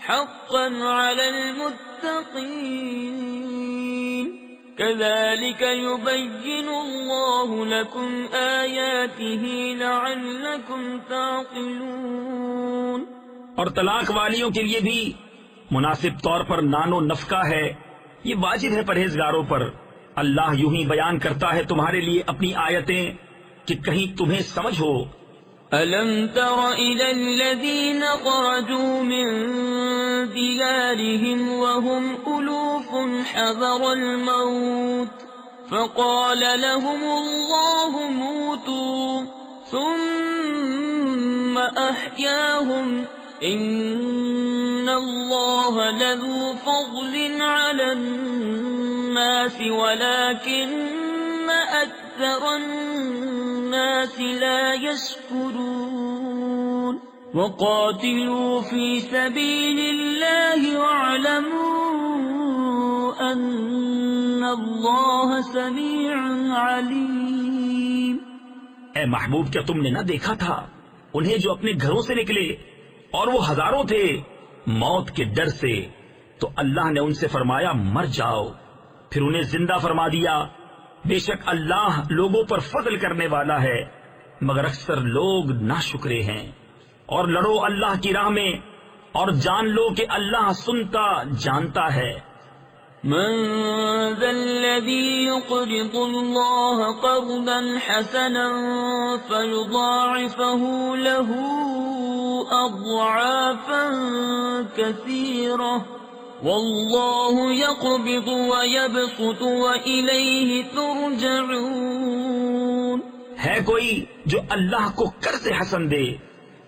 حَقًّا عَلَى الْمُتَّقِينَ كَذَلِكَ يُبَيِّنُ اللَّهُ لَكُمْ آيَاتِهِ لَعَلَّكُمْ تَعْقِلُونَ۔ اور طلاق والیوں کے لیے بھی مناسب طور پر نان و نفقہ ہے، یہ واجب ہے پرہیزگاروں پر۔ اللہ یوں ہی بیان کرتا ہے تمہارے لیے اپنی آیتیں کہ کہیں تمہیں سمجھ ہو۔ أَلَمْ تَرَ إِلَى الَّذِينَ خَرَجُوا مِن دِيَارِهِمْ وَهُمْ أُلُوفٌ حَذَرَ الْمَوْتِ فَقَالَ لَهُمُ اللَّهُ مُوتُوا ثُمَّ أَحْيَاهُمْ إِنَّ اللَّهَ لَذُو فَضْلٍ عَلَى النَّاسِ وَلَكِنَّ أَكْثَرَ النَّاسِ لَا يَشْكُرُونَ وَقَاتِلُوا فِي سَبِيلِ اللَّهِ وَاعْلَمُوا أَنَّ اللَّهَ سَمِيعٌ عَلِيمٌ۔ اے محبوب، کیا تم نے نہ دیکھا تھا انہیں جو اپنے گھروں سے نکلے اور وہ ہزاروں تھے موت کے ڈر سے، تو اللہ نے ان سے فرمایا مر جاؤ، پھر انہیں زندہ فرما دیا۔ بے شک اللہ لوگوں پر فضل کرنے والا ہے، مگر اکثر لوگ ناشکرے ہیں۔ اور لڑو اللہ کی راہ میں اور جان لو کہ اللہ سنتا جانتا ہے۔ من ذا الذي يقرض الله قرضا حسنا فيضاعفه له أضعافا كثيرة والله يقبض ويبسط وإليه ترجعون۔ ہے کوئی جو اللہ کو قرض حسن دے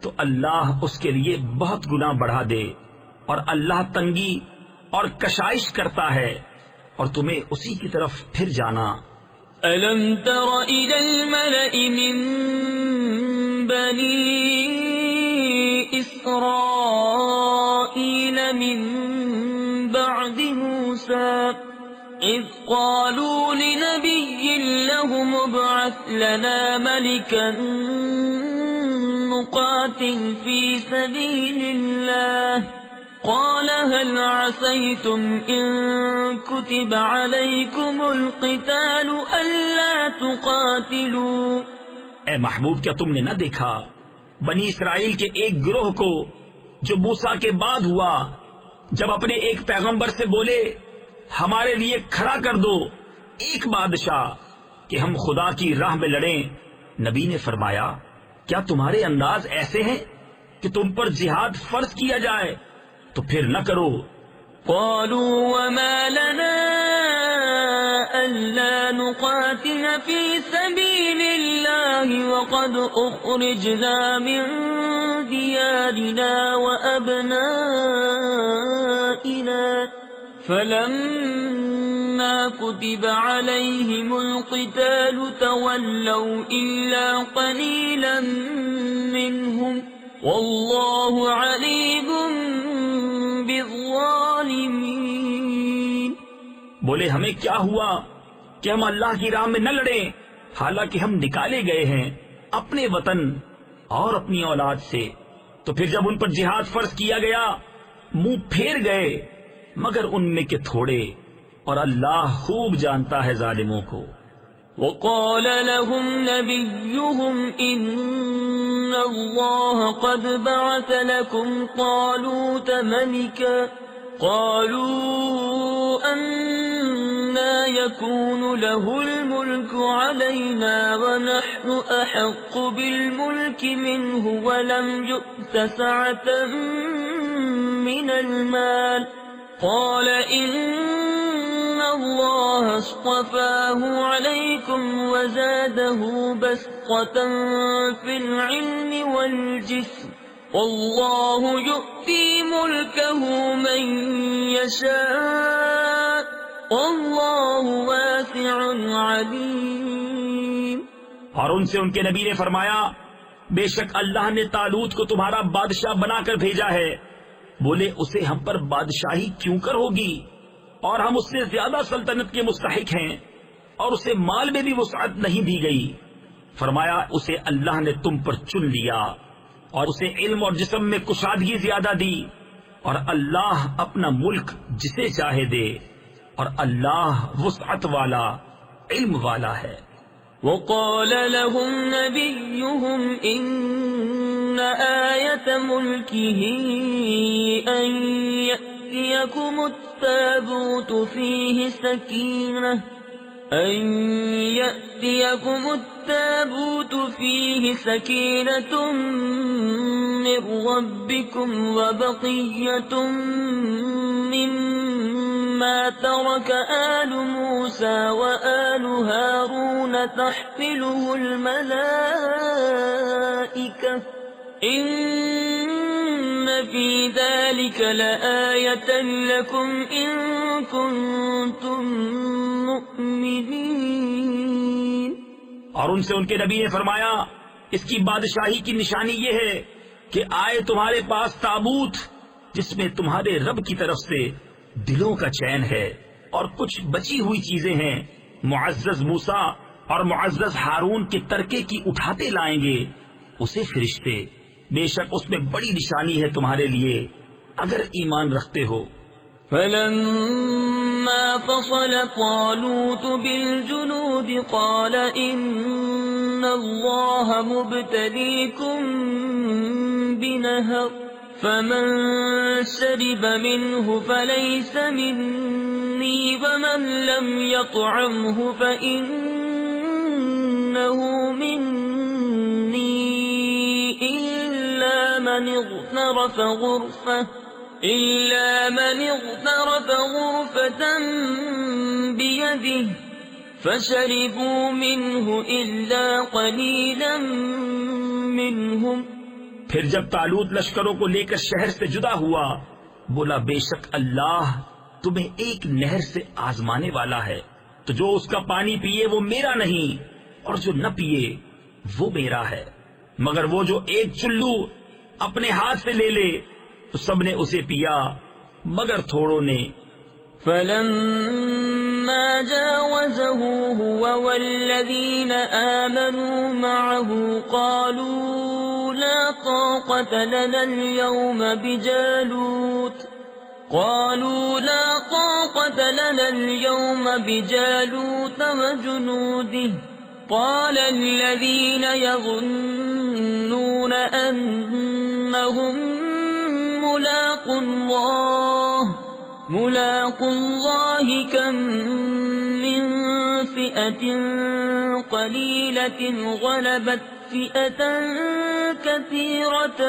تو اللہ اس کے لیے بہت گنا بڑھا دے، اور اللہ تنگی اور کشائش کرتا ہے اور تمہیں اسی کی طرف پھر جانا۔ أَلَمْ تَرَ إِلَى الْمَلَإِ مِن بَنِي إِسْرَائِيلَ مِن بَعْدِ مُوسَىٰ إِذْ قَالُوا لِنَبِيٍّ لَّهُمُ ابْعَثْ لَنَا مَلِكًا نُّقَاتِلْ فِي سَبِيلِ اللَّهِ قال هل عسيتم إن كتب عليكم القتال ألا تقاتلوا۔ اے محبوب، کیا تم نے نہ دیکھا بنی اسرائیل کے ایک گروہ کو جو موسیٰ کے بعد ہوا، جب اپنے ایک پیغمبر سے بولے ہمارے لیے کھڑا کر دو ایک بادشاہ کہ ہم خدا کی راہ میں لڑیں۔ نبی نے فرمایا کیا تمہارے انداز ایسے ہیں کہ تم پر جہاد فرض کیا جائے تو پھر نہ کرو۔ قالوا وما لنا ألا نقاتل في سبيل الله وقد أخرجنا من ديارنا وأبنائنا فلما كتب عليهم القتال تولوا إلا قليلا منهم والله عليم بالظالمين۔ بولے ہمیں کیا ہوا کہ ہم اللہ کی راہ میں نہ لڑیں، حالانکہ ہم نکالے گئے ہیں اپنے وطن اور اپنی اولاد سے۔ تو پھر جب ان پر جہاد فرض کیا گیا منہ پھیر گئے مگر ان میں کے تھوڑے، اور اللہ خوب جانتا ہے ظالموں کو۔ وقال لهم نبيهم إن الله قد بعث لكم طالوت ملكا قالوا أنا يكون له الملك علينا ونحن أحق بالملك منه ولم يؤت سعة من المال قال إن الله اصطفاه عليكم وزاده بسطة في العلم والجسم والله يؤتي ملكه من يشاء والله واسع عليم۔ اور ان سے ان کے نبی نے فرمایا بے شک اللہ نے طالوت کو تمہارا بادشاہ بنا کر بھیجا ہے، بولے اسے ہم پر بادشاہی کیوں کر ہوگی اور ہم اس سے زیادہ سلطنت کے مستحق ہیں اور اسے مال میں بھی وسعت نہیں دی گئی. فرمایا اسے اللہ نے تم پر چن لیا اور اسے علم اور جسم میں کشادگی زیادہ دی اور اللہ اپنا ملک جسے چاہے دے اور اللہ وسعت والا علم والا ہے. وقال لهم نبيهم إن آية ملكه أن يأتيكم التابوت فيه سكينة من ربكم وبقية مما ترك آل موسى وآل هارون تحمله الملائكة إن في ذلك لآية لكم إن كنتم مؤمنين. اور ان سے ان کے نبی نے فرمایا اس کی بادشاہی کی نشانی یہ ہے کہ آئے تمہارے پاس تابوت جس میں تمہارے رب کی طرف سے دلوں کا چین ہے اور کچھ بچی ہوئی چیزیں ہیں. معزز موسیٰ اور معزز ہارون کے ترکے کی اٹھاتے لائیں گے اسے فرشتے. بے شک اس میں بڑی نشانی ہے تمہارے لیے اگر ایمان رکھتے ہو. فلما فصل طالوت بالجنود قال إن الله مبتليكم بنهر فمن شرب منه فليس مني ومن لم يطعمه فإنه مني إلا من اغترف غرفة بيده فشربوا منه إلا قليلا منهم. پھر جب طالوت لشکروں کو لے کر شہر سے جدا ہوا بولا بے شک اللہ تمہیں ایک نہر سے آزمانے والا ہے تو جو اس کا پانی پیے وہ میرا نہیں اور جو نہ پیے وہ میرا ہے مگر وہ جو ایک چلو اپنے ہاتھ سے لے لے تو سب نے اسے پیا مگر تھوڑوں نے. فلما جاوزه هو والذين آمنوا معه قالوا لا طاقة لنا اليوم بجالوت وجنوده. قال الذين يظنون أنهم ملاقو الله كم من فئة قليلة غلبت فئة كثيرة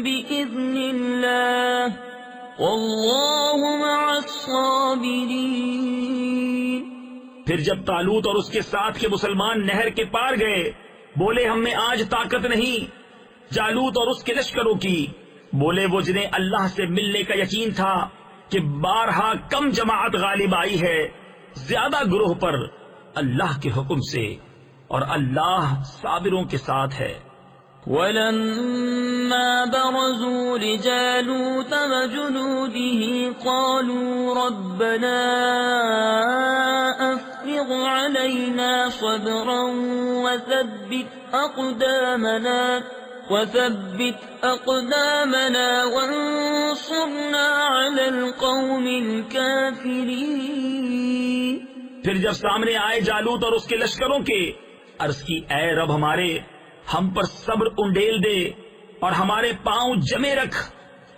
بإذن الله والله مع الصابرين. پھر جب طالوت اور اس کے ساتھ کے مسلمان نہر کے پار گئے بولے ہم میں آج طاقت نہیں جالوت اور اس کے لشکروں کی. بولے وہ جنہیں اللہ سے ملنے کا یقین تھا کہ بارہا کم جماعت غالب آئی ہے زیادہ گروہ پر اللہ کے حکم سے اور اللہ صابروں کے ساتھ ہے. ولما برزوا لجالوت وجنوده قالوا ربنا أفرغ علينا صبرا وثبت أقدامنا وانصرنا على القوم الكافرين. پھر جب سامنے آئے جالوت اور اس کے لشکروں کے عرض کی اے رب ہمارے ہم پر صبر انڈیل دے اور ہمارے پاؤں جمے رکھ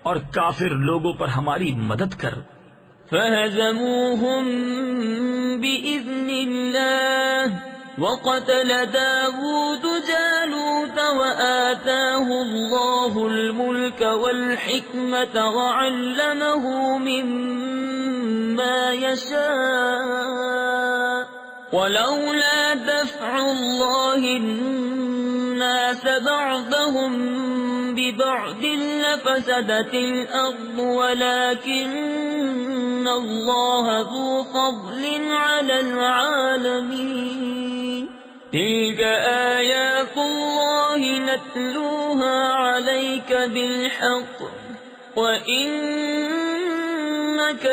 اور کافر لوگوں پر ہماری مدد کر. فهزموهم بإذن الله وقتل داود جالوت وآتاه الله الملك والحكمة وعلمه مما يشاء ولولا دفع الله الناس بعضهم ببعض لفسدت الأرض ولكن الله ذو فضل على العالمين. تلك آيات الله نتلوها عليك بالحق وَإِنَّكَ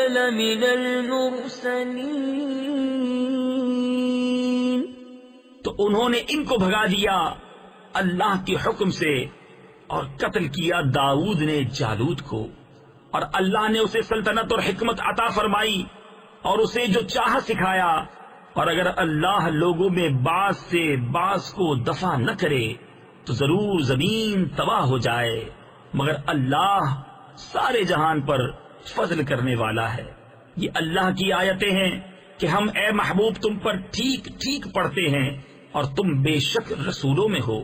لَمِنَ الْمُرْسَلِينَ۔ تو انہوں نے ان کو بھگا دیا اللہ کے حکم سے اور قتل کیا داؤد نے جالوت کو، اور اللہ نے اسے سلطنت اور حکمت عطا فرمائی اور اسے جو چاہا سکھایا، اور اگر اللہ لوگوں میں بعض سے بعض کو دفع نہ کرے تو ضرور زمین تباہ ہو جائے، مگر اللہ سارے جہان پر فضل کرنے والا ہے۔ یہ اللہ کی آیتیں ہیں کہ ہم اے محبوب تم پر ٹھیک ٹھیک پڑھتے ہیں اور تم بے شک رسولوں میں ہو۔